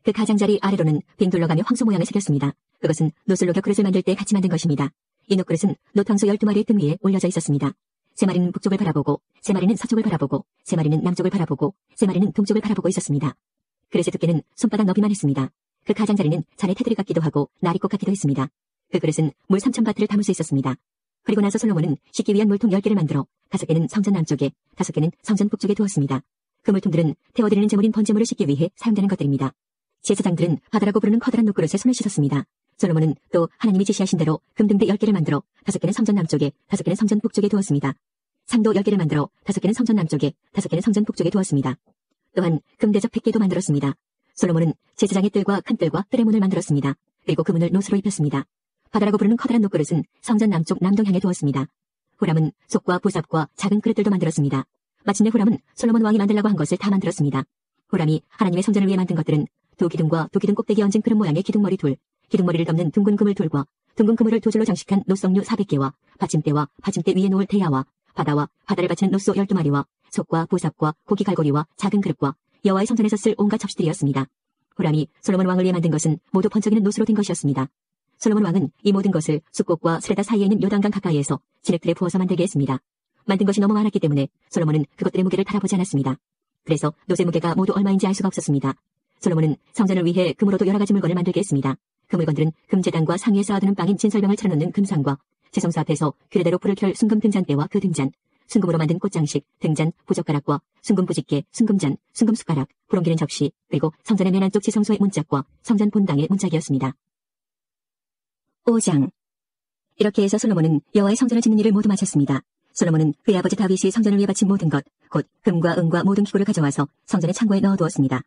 그 가장자리 아래로는 빙 둘러가며 황소 모양을 새겼습니다. 그것은 놋을 녹여 그릇을 만들 때 같이 만든 것입니다. 이 놋그릇은 놋황소 12마리의 등 위에 올려져 있었습니다. 3마리는 북쪽을 바라보고, 3마리는 서쪽을 바라보고, 3마리는 남쪽을 바라보고, 3마리는 동쪽을 바라보고 있었습니다. 그릇의 두께는 손바닥 너비만 했습니다. 그 가장자리는 잔의 테두리 같기도 하고 나리꽃 같기도 했습니다. 그 그릇은 물 3,000바트를 담을 수 있었습니다. 그리고 나서 솔로몬은 씻기 위한 물통 10개를 만들어 5개는 성전 남쪽에, 5개는 성전 북쪽에 두었습니다. 그 물통들은 태워드리는 제물인 번제물을 씻기 위해 사용되는 것들입니다. 제사장들은 바다라고 부르는 커다란 녹그릇에 손을 씻었습니다. 솔로몬은 또 하나님이 지시하신 대로 금등대 10개를 만들어 5개는 성전 남쪽에, 5개는 성전 북쪽에 두었습니다. 상도 10개를 만들어 5개는 성전 남쪽에, 5개는 성전 북쪽에 두었습니다. 또한 금대접 100개도 만들었습니다. 솔로몬은 제사장의 뜰과 큰 뜰과 뜰의 문을 만들었습니다. 그리고 그 문을 놋으로 입혔습니다. 바다라고 부르는 커다란 녹그릇은 성전 남쪽 남동향에 두었습니다. 후람은 속과 부삽과 작은 그릇들도 만들었습니다. 마침내 후람은 솔로몬 왕이 만들라고 한 것을 다 만들었습니다. 후람이 하나님의 성전을 위해 만든 것들은 두 기둥과 두 기둥 꼭대기에 얹은 그릇 모양의 기둥머리 둘, 기둥머리를 덮는 둥근 그물 둘과 둥근 그물을 두 줄로 장식한 놋석류 400개와 받침대와 받침대 위에 놓을 대야와 바다와 바다를 받치는 놋소 12마리와 속과 부삽과 고기 갈고리와 작은 그릇과 여호와의 성전에서 쓸 온갖 접시들이었습니다. 후람이 솔로몬 왕을 위해 만든 것은 모두 번쩍이는 놋으로 된 것이었습니다. 솔로몬 왕은 이 모든 것을 숫꽃과 스레다 사이에 있는 요단강 가까이에서 진흙틀에 부어서 만들게 했습니다. 만든 것이 너무 많았기 때문에 솔로몬은 그것들의 무게를 달아보지 않았습니다. 그래서 놋의 무게가 모두 얼마인지 알 수가 없었습니다. 솔로몬은 성전을 위해 금으로도 여러 가지 물건을 만들게 했습니다. 그 물건들은 금제단과 상위에 쌓아두는 빵인 진설병을 차려놓는 금상과 지성소 앞에서 규례대로 불을 켤 순금 등잔대와 그 등잔, 순금으로 만든 꽃장식, 등잔, 부젓가락과 순금 부집개, 순금잔, 순금 숟가락, 불 옮기는 접시, 그리고 성전의 맨 안쪽 지성소의 문짝과 성전 본당의 문짝이었습니다. 5장. 이렇게 해서 솔로몬은 여호와의 성전을 짓는 일을 모두 마쳤습니다. 솔로몬은 그의 아버지 다윗이 성전을 위해 바친 모든 것, 곧 금과 은과 모든 기구를 가져와서 성전의 창고에 넣어두었습니다.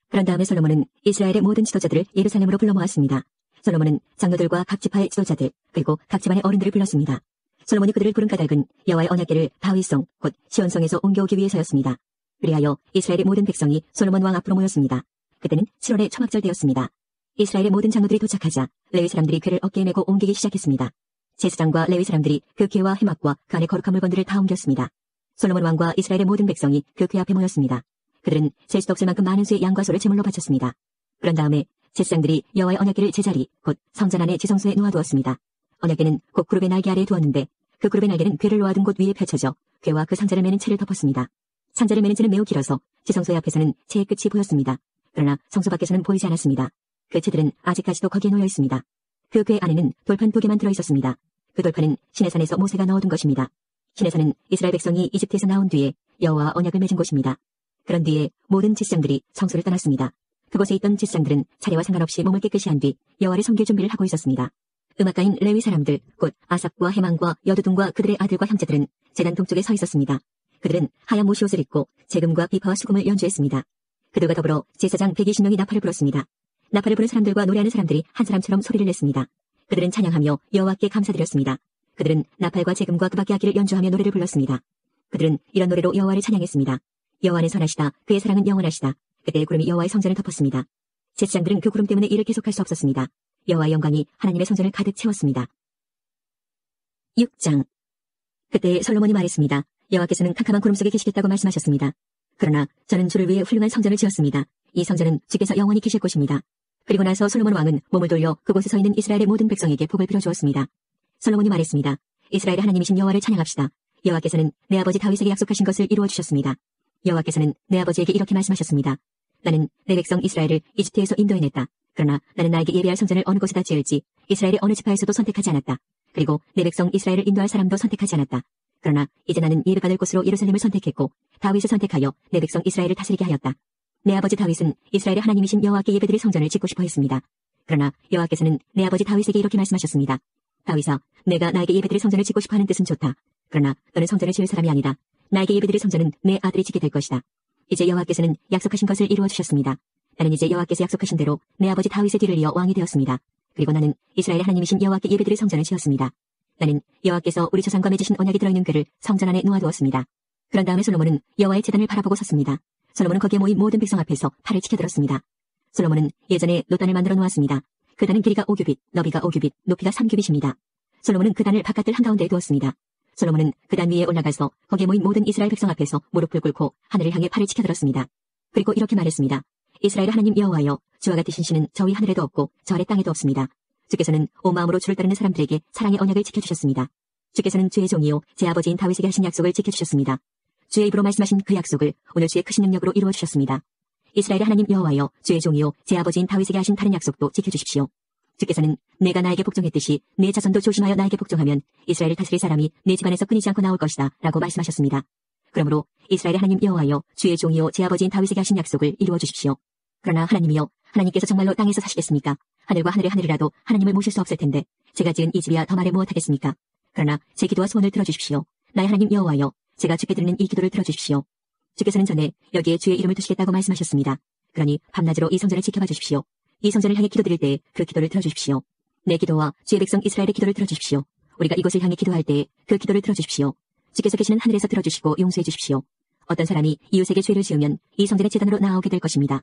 그런 다음에 솔로몬은 이스라엘의 모든 지도자들을 예루살렘으로 불러 모았습니다. 솔로몬은 장로들과 각 지파의 지도자들, 그리고 각 집안의 어른들을 불렀습니다. 솔로몬이 그들을 부른 까닭은 여호와의 언약궤를 다윗성, 곧 시온성에서 옮겨오기 위해서였습니다. 그리하여 이스라엘의 모든 백성이 솔로몬 왕 앞으로 모였습니다. 그때는 7월의 초막절 되었습니다. 이스라엘의 모든 장로들이 도착하자 레위 사람들이 궤를 어깨에 메고 옮기기 시작했습니다. 제사장과 레위 사람들이 그 궤와 해막과 그 안에 거룩한 물건들을 다 옮겼습니다. 솔로몬 왕과 이스라엘의 모든 백성이 그 궤 앞에 모였습니다. 그들은 셀 수도 없을 만큼 많은 수의 양과 소를 제물로 바쳤습니다. 그런 다음에 제사장들이 여호와의 언약궤를 제자리, 곧 성전 안의 지성소에 놓아두었습니다. 언약궤는 곧 그룹의 날개 아래에 두었는데 그 그룹의 날개는 궤를 놓아둔 곳 위에 펼쳐져 궤와 그 상자를 매는 채를 덮었습니다. 상자를 매는 채는 매우 길어서 지성소의 앞에서는 채의 끝이 보였습니다. 그러나 성소 밖에서는 보이지 않았습니다. 그 채들은 아직까지도 거기에 놓여 있습니다. 그 궤 안에는 돌판 2개만 들어 있었습니다. 그 돌판은 시내산에서 모세가 넣어둔 것입니다. 시내산은 이스라엘 백성이 이집트에서 나온 뒤에 여호와 언약을 맺은 곳입니다. 그런 뒤에 모든 제사장들이 성소를 떠났습니다. 그곳에 있던 제사장들은 차례와 상관없이 몸을 깨끗이 한 뒤 여호와를 섬길 준비를 하고 있었습니다. 음악가인 레위 사람들, 곧 아삽과 해만과 여두둔과 그들의 아들과 형제들은 제단 동쪽에 서 있었습니다. 그들은 하얀 모시옷을 입고 재금과 비파와 수금을 연주했습니다. 그들과 더불어 제사장 120명이 나팔을 불었습니다. 나팔을 부는 사람들과 노래하는 사람들이 한 사람처럼 소리를 냈습니다. 그들은 찬양하며 여호와께 감사드렸습니다. 그들은 나팔과 재금과 그밖의 악기를 연주하며 노래를 불렀습니다. 그들은 이런 노래로 여호와를 찬양했습니다. 여호와는 선하시다. 그의 사랑은 영원하시다. 그때 구름이 여호와의 성전을 덮었습니다. 제사장들은 그 구름 때문에 일을 계속할 수 없었습니다. 여호와의 영광이 하나님의 성전을 가득 채웠습니다. 6장. 그때 솔로몬이 말했습니다. 여호와께서는 캄캄한 구름 속에 계시겠다고 말씀하셨습니다. 그러나 저는 주를 위해 훌륭한 성전을 지었습니다. 이 성전은 주께서 영원히 계실 곳입니다. 그리고 나서 솔로몬 왕은 몸을 돌려 그곳에 서 있는 이스라엘의 모든 백성에게 복을 빌어주었습니다. 솔로몬이 말했습니다. 이스라엘의 하나님이신 여호와를 찬양합시다. 여호와께서는 내 아버지 다윗에게 약속하신 것을 이루어 주셨습니다. 여호와께서는 내 아버지에게 이렇게 말씀하셨습니다. 나는 내 백성 이스라엘을 이집트에서 인도해냈다. 그러나 나는 나에게 예비할 성전을 어느 곳에다 지을지 이스라엘의 어느 지파에서도 선택하지 않았다. 그리고 내 백성 이스라엘을 인도할 사람도 선택하지 않았다. 그러나 이제 나는 예배받을 곳으로 예루살렘을 선택했고 다윗을 선택하여 내 백성 이스라엘을 다스리게 하였다. 내 아버지 다윗은 이스라엘의 하나님이신 여호와께 예배드릴 성전을 짓고 싶어 했습니다. 그러나 여호와께서는 내 아버지 다윗에게 이렇게 말씀하셨습니다. 다윗아, 내가 나에게 예배드릴 성전을 짓고 싶어 하는 뜻은 좋다. 그러나 너는 성전을 지을 사람이 아니다. 나에게 예배드릴 성전은 내 아들이 짓게 될 것이다. 이제 여호와께서는 약속하신 것을 이루어 주셨습니다. 나는 이제 여호와께서 약속하신 대로 내 아버지 다윗의 뒤를 이어 왕이 되었습니다. 그리고 나는 이스라엘의 하나님이신 여호와께 예배드릴 성전을 지었습니다. 나는 여호와께서 우리 조상과 맺으신 언약이 들어있는 궤를 성전 안에 놓아두었습니다. 그런 다음에 솔로몬은 여호와의 제단을 바라보고 섰습니다. 솔로몬은 거기에 모인 모든 백성 앞에서 팔을 치켜들었습니다. 솔로몬은 예전에 노단을 만들어 놓았습니다. 그 단은 길이가 5규빗, 너비가 5규빗, 높이가 3규빗입니다. 솔로몬은 그 단을 바깥들 한가운데에 두었습니다. 솔로몬은 그 단 위에 올라가서 거기에 모인 모든 이스라엘 백성 앞에서 무릎을 꿇고 하늘을 향해 팔을 치켜들었습니다. 그리고 이렇게 말했습니다. 이스라엘 하나님 여호와여, 주와 같으신 신은 저 위 하늘에도 없고 저 아래 땅에도 없습니다. 주께서는 온 마음으로 주를 따르는 사람들에게 사랑의 언약을 지켜주셨습니다. 주께서는 주의 종이요 제 아버지인 다윗에게 하신 약속을 지켜주셨습니다. 주의 입으로 말씀하신 그 약속을 오늘 주의 크신 능력으로 이루어 주셨습니다. 이스라엘의 하나님 여호와여, 주의 종이요 제 아버지인 다윗에게 하신 다른 약속도 지켜주십시오. 주께서는 내가 나에게 복종했듯이 내 자손도 조심하여 나에게 복종하면 이스라엘을 다스릴 사람이 내 집안에서 끊이지 않고 나올 것이다 라고 말씀하셨습니다. 그러므로 이스라엘의 하나님 여호와여, 주의 종이요 제 아버지인 다윗에게 하신 약속을 이루어 주십시오. 그러나 하나님이여, 하나님께서 정말로 땅에서 사시겠습니까? 하늘과 하늘의 하늘이라도 하나님을 모실 수 없을 텐데 제가 지은 이 집이야 더 말해 무엇하겠습니까? 그러나 제 기도와 소원을 들어주십시오. 나의 하나님 여호와여, 제가 주께 드리는 이 기도를 들어주십시오. 주께서는 전에 여기에 주의 이름을 두시겠다고 말씀하셨습니다. 그러니 밤낮으로 이 성전을 지켜봐 주십시오. 이 성전을 향해 기도드릴 때에 그 기도를 들어주십시오. 내 기도와 주의 백성 이스라엘의 기도를 들어주십시오. 우리가 이곳을 향해 기도할 때에 그 기도를 들어주십시오. 주께서 계시는 하늘에서 들어주시고 용서해 주십시오. 어떤 사람이 이웃에게 죄를 지으면 이 성전의 제단으로 나아오게 될 것입니다.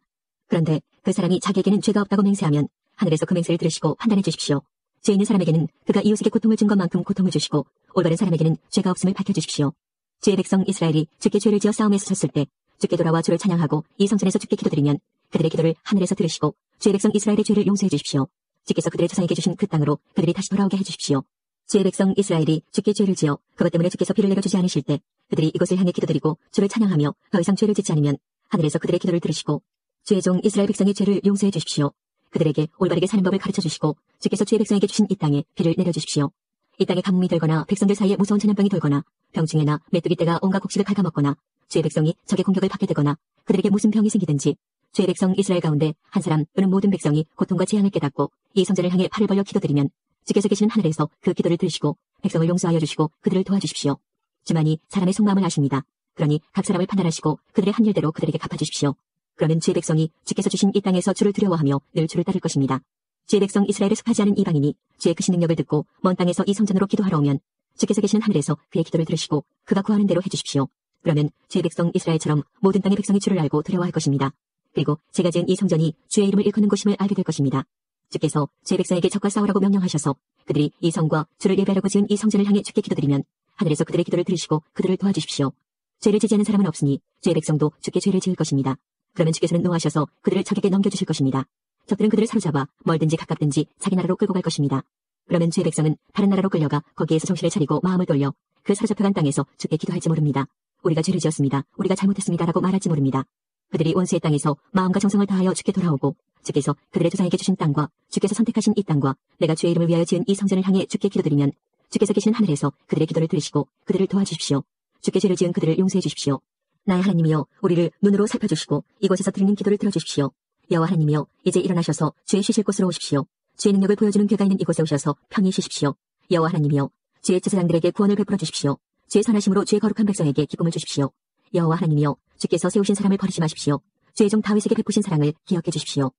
그런데 그 사람이 자기에게는 죄가 없다고 맹세하면 하늘에서 그 맹세를 들으시고 판단해 주십시오. 죄 있는 사람에게는 그가 이웃에게 고통을 준 것만큼 고통을 주시고 올바른 사람에게는 죄가 없음을 밝혀주십시오. 주의 백성 이스라엘이 주께 죄를 지어 싸움에서 졌을 때 주께 돌아와 주를 찬양하고 이 성전에서 주께 기도드리면 그들의 기도를 하늘에서 들으시고 주의 백성 이스라엘의 죄를 용서해 주십시오. 주께서 그들의 조상에게 주신 그 땅으로 그들이 다시 돌아오게 해주십시오. 주의 백성 이스라엘이 주께 죄를 지어 그것 때문에 주께서 비를 내려주지 않으실 때 그들이 이곳을 향해 기도드리고 주를 찬양하며 더 이상 죄를 짓지 않으면 하늘에서 그들의 기도를 들으시고 주의 종 이스라엘 백성의 죄를 용서해 주십시오. 그들에게 올바르게 사는 법을 가르쳐 주시고 주께서 주의 백성에게 주신 이 땅에 비를 내려주십시오. 이 땅에 가뭄이 들거나 백성들 사이에 무서운 전염병이 돌거나 병충해나 메뚜기 떼가 온갖 곡식을 갉아먹거나 주의 백성이 적의 공격을 받게 되거나 그들에게 무슨 병이 생기든지 주의 백성 이스라엘 가운데 한 사람 또는 모든 백성이 고통과 재앙을 깨닫고 이 성전을 향해 팔을 벌려 기도드리면 주께서 계시는 하늘에서 그 기도를 들으시고 백성을 용서하여 주시고 그들을 도와주십시오. 주만이 사람의 속마음을 아십니다. 그러니 각 사람을 판단하시고 그들의 한 일대로 그들에게 갚아주십시오. 그러면 주의 백성이 주께서 주신 이 땅에서 주를 두려워하며 늘 주를 따를 것입니다. 주의 백성 이스라엘에 속하지 않은 이방인이 주의 크신 능력을 듣고 먼 땅에서 이 성전으로 기도하러 오면 주께서 계시는 하늘에서 그의 기도를 들으시고 그가 구하는 대로 해주십시오. 그러면 주의 백성 이스라엘처럼 모든 땅의 백성이 주를 알고 두려워할 것입니다. 그리고 제가 지은 이 성전이 주의 이름을 일컫는 곳임을 알게 될 것입니다. 주께서 주의 백성에게 적과 싸우라고 명령하셔서 그들이 이 성과 주를 예배하려고 지은 이 성전을 향해 주께 기도드리면 하늘에서 그들의 기도를 들으시고 그들을 도와주십시오. 죄를 지지 않는 사람은 없으니 주의 백성도 주께 죄를 지을 것입니다. 그러면 주께서는 노하셔서 그들을 적에게 넘겨주실 것입니다. 적들은 그들을 사로잡아 멀든지 가깝든지 자기 나라로 끌고 갈 것입니다. 그러면 주의 백성은 다른 나라로 끌려가 거기에서 정신을 차리고 마음을 돌려 그 사로잡혀간 땅에서 주께 기도할지 모릅니다. 우리가 죄를 지었습니다. 우리가 잘못했습니다라고 말할지 모릅니다. 그들이 원수의 땅에서 마음과 정성을 다하여 주께 돌아오고 주께서 그들의 조상에게 주신 땅과 주께서 선택하신 이 땅과 내가 주의 이름을 위하여 지은 이 성전을 향해 주께 기도드리면 주께서 계시는 하늘에서 그들의 기도를 들으시고 그들을 도와주십시오. 주께 죄를 지은 그들을 용서해 주십시오. 나의 하나님이여, 우리를 눈으로 살펴주시고 이곳에서 드리는 기도를 들어주십시오. 여호와 하나님이여, 이제 일어나셔서 주의 쉬실 곳으로 오십시오. 주의 능력을 보여주는 궤가 있는 이곳에 오셔서 편히 쉬십시오. 여호와 하나님이여, 주의 제사장들에게 구원을 베풀어 주십시오. 주의 선하심으로 주의 거룩한 백성에게 기쁨을 주십시오. 여호와 하나님이여, 주께서 세우신 사람을 버리지 마십시오. 주의 종 다윗에게 베푸신 사랑을 기억해 주십시오.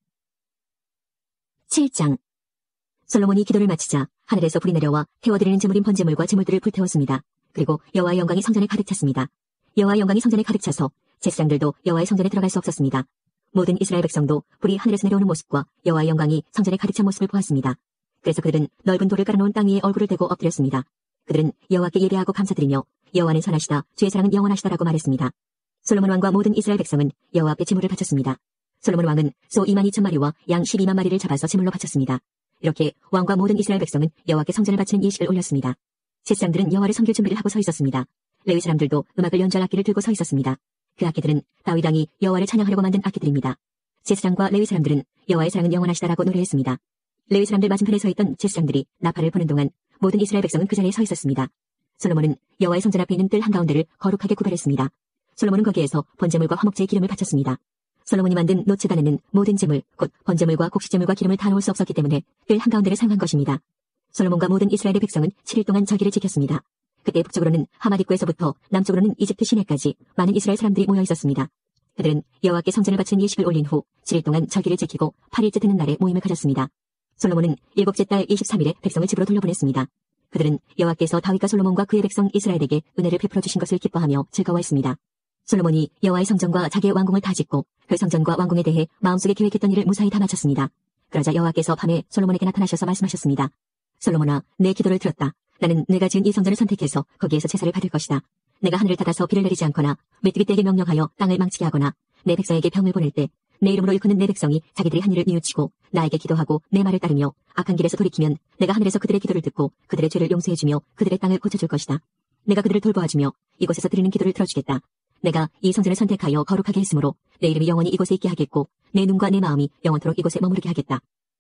7장. 솔로몬이 기도를 마치자 하늘에서 불이 내려와 태워드리는 제물인 번제물과 제물들을 불태웠습니다. 그리고 여호와의 영광이 성전에 가득 찼습니다. 여호와의 영광이 성전에 가득 차서 제사장들도 여호와의 성전에 들어갈 수 없었습니다. 모든 이스라엘 백성도 불이 하늘에서 내려오는 모습과 여호와의 영광이 성전에 가득 찬 모습을 보았습니다. 그래서 그들은 넓은 돌을 깔아놓은 땅 위에 얼굴을 대고 엎드렸습니다. 그들은 여호와께 예배하고 감사드리며 여호와는 선하시다, 주의 사랑은 영원하시다라고 말했습니다. 솔로몬 왕과 모든 이스라엘 백성은 여호와 앞에 제물을 바쳤습니다. 솔로몬 왕은 소 22,000마리와 양 120,000마리를 잡아서 제물로 바쳤습니다. 이렇게 왕과 모든 이스라엘 백성은 여호와께 성전을 바치는 예식을 올렸습니다. 제사장들은 여호와를 섬길 준비를 하고 서 있었습니다. 레위 사람들도 음악을 연주할 악기를 들고 서 있었습니다. 그 악기들은 다윗 왕이 여호와를 찬양하려고 만든 악기들입니다. 제사장과 레위 사람들은 여호와의 사랑은 영원하시다라고 노래했습니다. 레위 사람들 맞은편에 서 있던 제사장들이 나팔을 부는 동안 모든 이스라엘 백성은 그 자리에 서 있었습니다. 솔로몬은 여호와의 성전 앞에 있는 뜰 한가운데를 거룩하게 구별했습니다. 솔로몬은 거기에서 번제물과 화목제의 기름을 바쳤습니다. 솔로몬이 만든 노체단에는 모든 제물, 곧 번제물과 곡식제물과 기름을 다 놓을 수 없었기 때문에 뜰 한가운데를 사용한 것입니다. 솔로몬과 모든 이스라엘의 백성은 7일 동안 저기를 지켰습니다. 그때 북쪽으로는 하맛 입구에서부터 남쪽으로는 이집트 시내까지 많은 이스라엘 사람들이 모여 있었습니다. 그들은 여호와께 성전을 바치는 예식을 올린 후 7일 동안 저기를 지키고 8일째 되는 날에 모임을 가졌습니다. 솔로몬은 7째 달 23일에 백성을 집으로 돌려보냈습니다. 그들은 여호와께서 다윗과 솔로몬과 그의 백성 이스라엘에게 은혜를 베풀어 주신 것을 기뻐하며 즐거워했습니다. 솔로몬이 여호와의 성전과 자기의 왕궁을 다 짓고 그 성전과 왕궁에 대해 마음속에 계획했던 일을 무사히 다 마쳤습니다. 그러자 여호와께서 밤에 솔로몬에게 나타나셔서 말씀하셨습니다. 솔로몬아, 내 기도를 들었다. 나는 내가 지은 이 성전을 선택해서 거기에서 제사를 받을 것이다. 내가 하늘을 닫아서 비를 내리지 않거나 메뚜기 떼에게 명령하여 땅을 망치게 하거나 내 백성에게 병을 보낼 때 내 이름으로 일컫는 내 백성이 자기들이 한 일을 뉘우치고 나에게 기도하고 내 말을 따르며 악한 길에서 돌이키면 내가 하늘에서 그들의 기도를 듣고 그들의 죄를 용서해주며 그들의 땅을 고쳐줄 것이다. 내가 그들을 돌보아주며 이곳에서 드리는 기도를 들어주겠다. 내가 이 성전을 선택하여 거룩하게 했으므로 내 이름이 영원히 이곳에 있게 하겠고 내 눈과 내 마음이 영원토록 이곳에 머무르게 하겠다.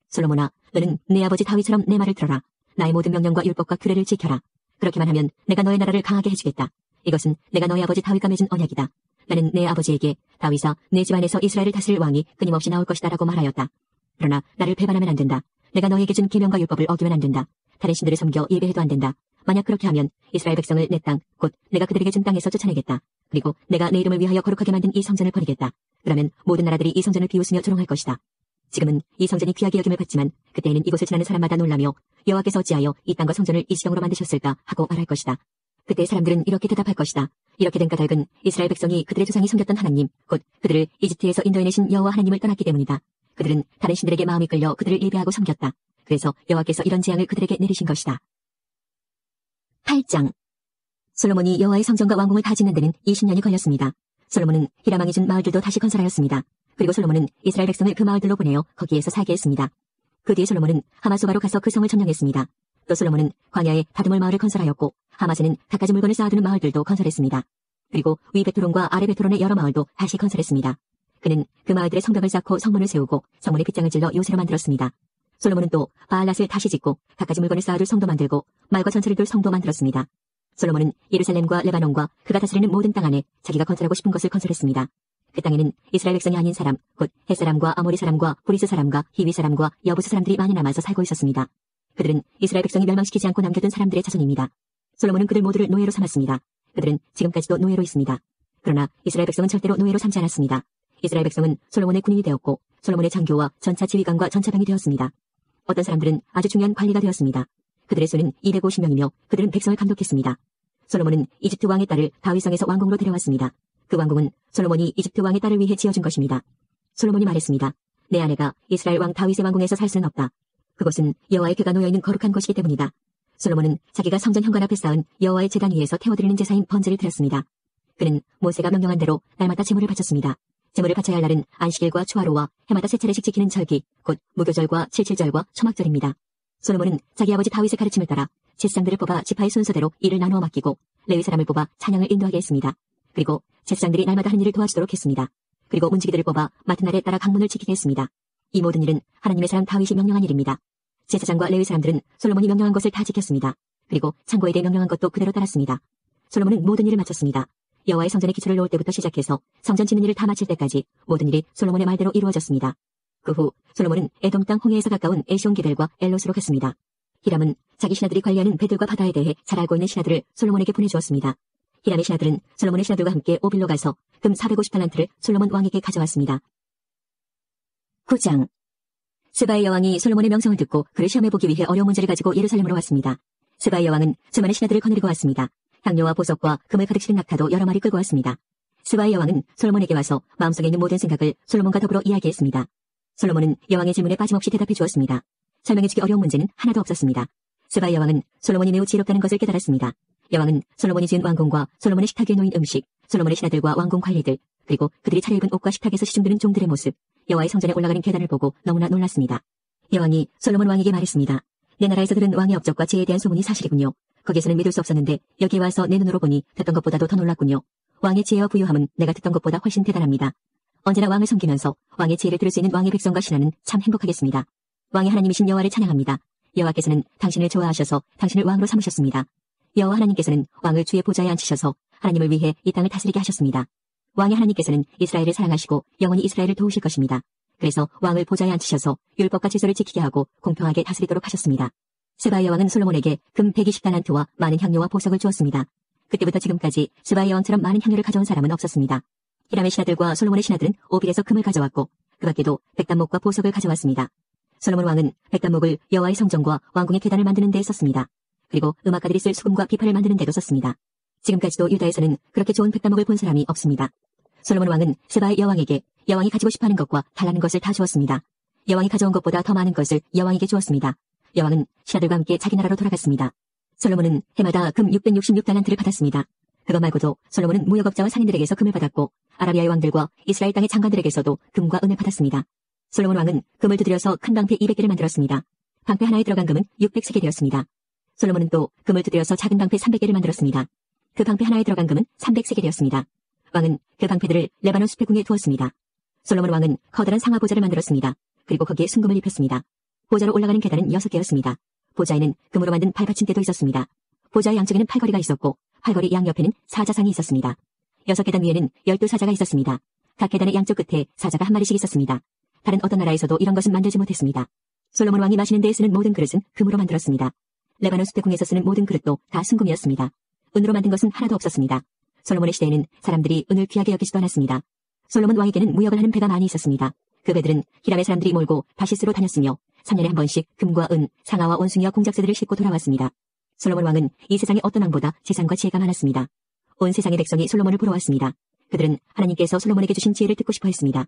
솔로몬아, 너는 내 아버지 다윗처럼 내 말을 들어라. 나의 모든 명령과 율법과 규례를 지켜라. 그렇게만 하면 내가 너의 나라를 강하게 해주겠다. 이것은 내가 너의 아버지 다윗과 맺은 언약이다. 나는 내 아버지에게 다윗아, 내 집안에서 이스라엘을 다스릴 왕이 끊임없이 나올 것이다 라고 말하였다. 그러나 나를 배반하면 안 된다. 내가 너에게 준 계명과 율법을 어기면 안 된다. 다른 신들을 섬겨 예배해도 안 된다. 만약 그렇게 하면 이스라엘 백성을 내 땅, 곧 내가 그들에게 준 땅에서 쫓아내겠다. 그리고 내가 내 이름을 위하여 거룩하게 만든 이 성전을 버리겠다. 그러면 모든 나라들이 이 성전을 비웃으며 조롱할 것이다. 지금은 이 성전이 귀하게 여김을 받지만 그때에는 이곳을 지나는 사람마다 놀라며 여호와께서 어찌하여 이 땅과 성전을 이 지경으로 만드셨을까 하고 말할 것이다. 그때 사람들은 이렇게 대답할 것이다. 이렇게 된 까닭은 이스라엘 백성이 그들의 조상이 섬겼던 하나님, 곧 그들을 이집트에서 인도해내신 여호와 하나님을 떠났기 때문이다. 그들은 다른 신들에게 마음이 끌려 그들을 예배하고 섬겼다. 그래서 여호와께서 이런 재앙을 그들에게 내리신 것이다. 8장. 솔로몬이 여호와의 성전과 왕궁을 다 짓는 데는 20년이 걸렸습니다. 솔로몬은 히람왕이 준 마을들도 다시 건설하였습니다. 그리고 솔로몬은 이스라엘 백성을 그 마을들로 보내어 거기에서 살게 했습니다. 그 뒤에 솔로몬은 하마소바로 가서 그 성을 점령했습니다. 또 솔로몬은 광야에 다두몰 마을을 건설하였고 하맛에는 갖가지 물건을 쌓아두는 마을들도 건설했습니다. 그리고 위 베토론과 아래 베토론의 여러 마을도 다시 건설했습니다. 그는 그 마을들의 성벽을 쌓고 성문을 세우고 성문에 빗장을 찔러 요새로 만들었습니다. 솔로몬은 또 바알랏을 다시 짓고 갖가지 물건을 쌓아둘 성도 만들고 말과 전철을 둘 성도 만들었습니다. 솔로몬은 예루살렘과 레바논과 그가 다스리는 모든 땅 안에 자기가 건설하고 싶은 것을 건설했습니다. 그 땅에는 이스라엘 백성이 아닌 사람, 곧 헷사람과 아모리 사람과 브리스 사람과 히위 사람과 여부스 사람들이 많이 남아서 살고 있었습니다. 그들은 이스라엘 백성이 멸망시키지 않고 남겨둔 사람들의 자손입니다. 솔로몬은 그들 모두를 노예로 삼았습니다. 그들은 지금까지도 노예로 있습니다. 그러나 이스라엘 백성은 절대로 노예로 삼지 않았습니다. 이스라엘 백성은 솔로몬의 군인이 되었고 솔로몬의 장교와 전차 지휘관과 전차병이 되었습니다. 어떤 사람들은 아주 중요한 관리가 되었습니다. 그들의 수는 250명이며 그들은 백성을 감독했습니다. 솔로몬은 이집트 왕의 딸을 다윗성에서 왕궁으로 데려왔습니다. 그 왕궁은 솔로몬이 이집트 왕의 딸을 위해 지어준 것입니다. 솔로몬이 말했습니다. 내 아내가 이스라엘 왕 다윗의 왕궁에서 살 수는 없다. 그곳은 여호와의 궤가 놓여있는 거룩한 곳이기 때문이다. 솔로몬은 자기가 성전 현관 앞에 쌓은 여호와의 제단 위에서 태워드리는 제사인 번제를 드렸습니다. 그는 모세가 명령한 대로 날마다 제물을 바쳤습니다. 제물을 바쳐야 할 날은 안식일과 초하루와 해마다 세 차례씩 지키는 절기, 곧 무교절과 칠칠절과 초막절입니다. 솔로몬은 자기 아버지 다윗의 가르침을 따라 제사장들을 뽑아 지파의 순서대로 일을 나누어 맡기고 레위 사람을 뽑아 찬양을 인도하게 했습니다. 그리고 제사장들이 날마다 하는 일을 도와주도록 했습니다. 그리고 문지기들을 뽑아 맡은 날에 따라 강문을 지키게 했습니다. 이 모든 일은 하나님의 사람 다윗이 명령한 일입니다. 제사장과 레위 사람들은 솔로몬이 명령한 것을 다 지켰습니다. 그리고 창고에 대해 명령한 것도 그대로 따랐습니다. 솔로몬은 모든 일을 마쳤습니다. 여호와의 성전의 기초를 놓을 때부터 시작해서 성전 짓는 일을 다 마칠 때까지 모든 일이 솔로몬의 말대로 이루어졌습니다. 그 후 솔로몬은 에돔 땅 홍해에서 가까운 에시온게벨과 엘롯으로 갔습니다. 히람은 자기 신하들이 관리하는 배들과 바다에 대해 잘 알고 있는 신하들을 솔로몬에게 보내주었습니다. 히람의 신하들은 솔로몬의 신하들과 함께 오빌로 가서 금 450달란트를 솔로몬 왕에게 가져왔습니다. 9장. 스바의 여왕이 솔로몬의 명성을 듣고 그를 시험해보기 위해 어려운 문제를 가지고 예루살렘으로 왔습니다. 스바의 여왕은 수많은 신하들을 거느리고 왔습니다. 향료와 보석과 금을 가득 실은 낙타도 여러 마리 끌고 왔습니다. 스바의 여왕은 솔로몬에게 와서 마음속에 있는 모든 생각을 솔로몬과 더불어 이야기했습니다. 솔로몬은 여왕의 질문에 빠짐없이 대답해 주었습니다. 설명해주기 어려운 문제는 하나도 없었습니다. 스바의 여왕은 솔로몬이 매우 지혜롭다는 것을 깨달았습니다. 여왕은 솔로몬이 지은 왕궁과 솔로몬의 식탁 위에 놓인 음식, 솔로몬의 신하들과 왕궁 관리들, 그리고 그들이 차려입은 옷과 식탁에서 시중드는 종들의 모습, 여호와의 성전에 올라가는 계단을 보고 너무나 놀랐습니다. 여왕이 솔로몬 왕에게 말했습니다. 내 나라에서 들은 왕의 업적과 지혜에 대한 소문이 사실이군요. 거기에서는 믿을 수 없었는데 여기에 와서 내 눈으로 보니 듣던 것보다도 더 놀랐군요. 왕의 지혜와 부유함은 내가 듣던 것보다 훨씬 대단합니다. 언제나 왕을 섬기면서 왕의 지혜를 들을 수 있는 왕의 백성과 신하는 참 행복하겠습니다. 왕의 하나님이신 여호와를 찬양합니다. 여호와께서는 당신을 좋아하셔서 당신을 왕으로 삼으셨습니다. 여호와 하나님께서는 왕을 주의 보좌에 앉히셔서 하나님을 위해 이 땅을 다스리게 하셨습니다. 왕의 하나님께서는 이스라엘을 사랑하시고 영원히 이스라엘을 도우실 것입니다. 그래서 왕을 보좌에 앉히셔서 율법과 질서를 지키게 하고 공평하게 다스리도록 하셨습니다. 스바의 여왕은 솔로몬에게 금 120달란트와 많은 향료와 보석을 주었습니다. 그때부터 지금까지 스바의 여왕처럼 많은 향료를 가져온 사람은 없었습니다. 히람의 신하들과 솔로몬의 신하들은 오빌에서 금을 가져왔고 그 밖에도 백단목과 보석을 가져왔습니다. 솔로몬 왕은 백단목을 여호와의 성전과 왕궁의 계단을 만드는 데 썼습니다. 그리고 음악가들이 쓸 수금과 비파를 만드는 데도 썼습니다. 지금까지도 유다에서는 그렇게 좋은 백단목을 본 사람이 없습니다. 솔로몬 왕은 스바의 여왕에게 여왕이 가지고 싶어하는 것과 달라는 것을 다 주었습니다. 여왕이 가져온 것보다 더 많은 것을 여왕에게 주었습니다. 여왕은 신하들과 함께 자기 나라로 돌아갔습니다. 솔로몬은 해마다 금 666달란트를 받았습니다. 그것 말고도 솔로몬은 무역업자와 상인들에게서 금을 받았고 아라비아의 왕들과 이스라엘 땅의 장관들에게서도 금과 은을 받았습니다. 솔로몬 왕은 금을 두드려서 큰 방패 200개를 만들었습니다. 방패 하나에 들어간 금은 600세겔이었습니다. 솔로몬은 또 금을 두드려서 작은 방패 300개를 만들었습니다. 그 방패 하나에 들어간 금은 300세겔이었습니다. 왕은 그 방패들을 레바논 숲의 궁에 두었습니다. 솔로몬 왕은 커다란 상하 보좌를 만들었습니다. 그리고 거기에 순금을 입혔습니다. 보좌로 올라가는 계단은 6개였습니다. 보좌에는 금으로 만든 발받침대도 있었습니다. 보좌의 양쪽에는 팔걸이가 있었고 팔걸이 양옆에는 사자상이 있었습니다. 6계단 위에는 12사자가 있었습니다. 각 계단의 양쪽 끝에 사자가 한 마리씩 있었습니다. 다른 어떤 나라에서도 이런 것은 만들지 못했습니다. 솔로몬 왕이 마시는 데에 쓰는 모든 그릇은 금으로 만들었습니다. 레바논 숲의 궁에서 쓰는 모든 그릇도 다 순금이었습니다. 은으로 만든 것은 하나도 없었습니다. 솔로몬의 시대에는 사람들이 은을 귀하게 여기지도 않았습니다. 솔로몬 왕에게는 무역을 하는 배가 많이 있었습니다. 그 배들은 히람의 사람들이 몰고 다시스로 다녔으며 3년에 한 번씩 금과 은, 상아와 원숭이와 공작새들을 싣고 돌아왔습니다. 솔로몬 왕은 이 세상의 어떤 왕보다 재산과 지혜가 많았습니다. 온 세상의 백성이 솔로몬을 보러 왔습니다. 그들은 하나님께서 솔로몬에게 주신 지혜를 듣고 싶어 했습니다.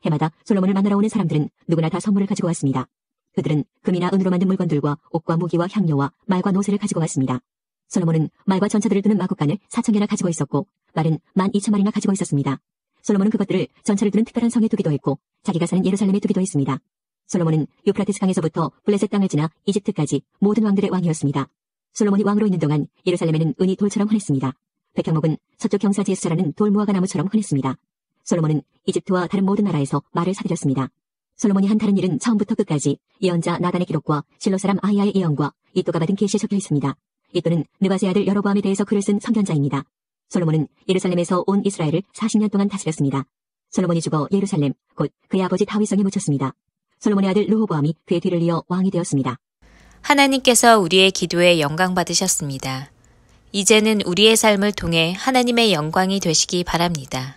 해마다 솔로몬을 만나러 오는 사람들은 누구나 다 선물을 가지고 왔습니다. 그들은 금이나 은으로 만든 물건들과 옷과 무기와 향료와 말과 노새를 가지고 왔습니다. 솔로몬은 말과 전차들을 두는 마구간을 4,000개나 가지고 있었고 말은 12,000마리나 가지고 있었습니다. 솔로몬은 그것들을 전차를 두는 특별한 성에 두기도 했고 자기가 사는 예루살렘에 두기도 했습니다. 솔로몬은 유프라테스 강에서부터 블레셋 땅을 지나 이집트까지 모든 왕들의 왕이었습니다. 솔로몬이 왕으로 있는 동안 예루살렘에는 은이 돌처럼 흔했습니다. 백향목은 서쪽 경사지에서 자라는 돌무화과 나무처럼 흔했습니다. 솔로몬은 이집트와 다른 모든 나라에서 말을 사들였습니다. 솔로몬이 한 다른 일은 처음부터 끝까지 예언자 나단의 기록과 실로 사람 아히야의 예언과 이또가 받은 계시에 적혀 있습니다. 이또는 느바스의 아들 여로보암에 대해서 글을 쓴 선견자입니다. 솔로몬은 예루살렘에서 온 이스라엘을 40년 동안 다스렸습니다. 솔로몬이 죽어 예루살렘, 곧 그의 아버지 다윗성에 묻혔습니다. 솔로몬의 아들 르호보암이 그의 뒤를 이어 왕이 되었습니다. 하나님께서 우리의 기도에 영광 받으셨습니다. 이제는 우리의 삶을 통해 하나님의 영광이 되시기 바랍니다.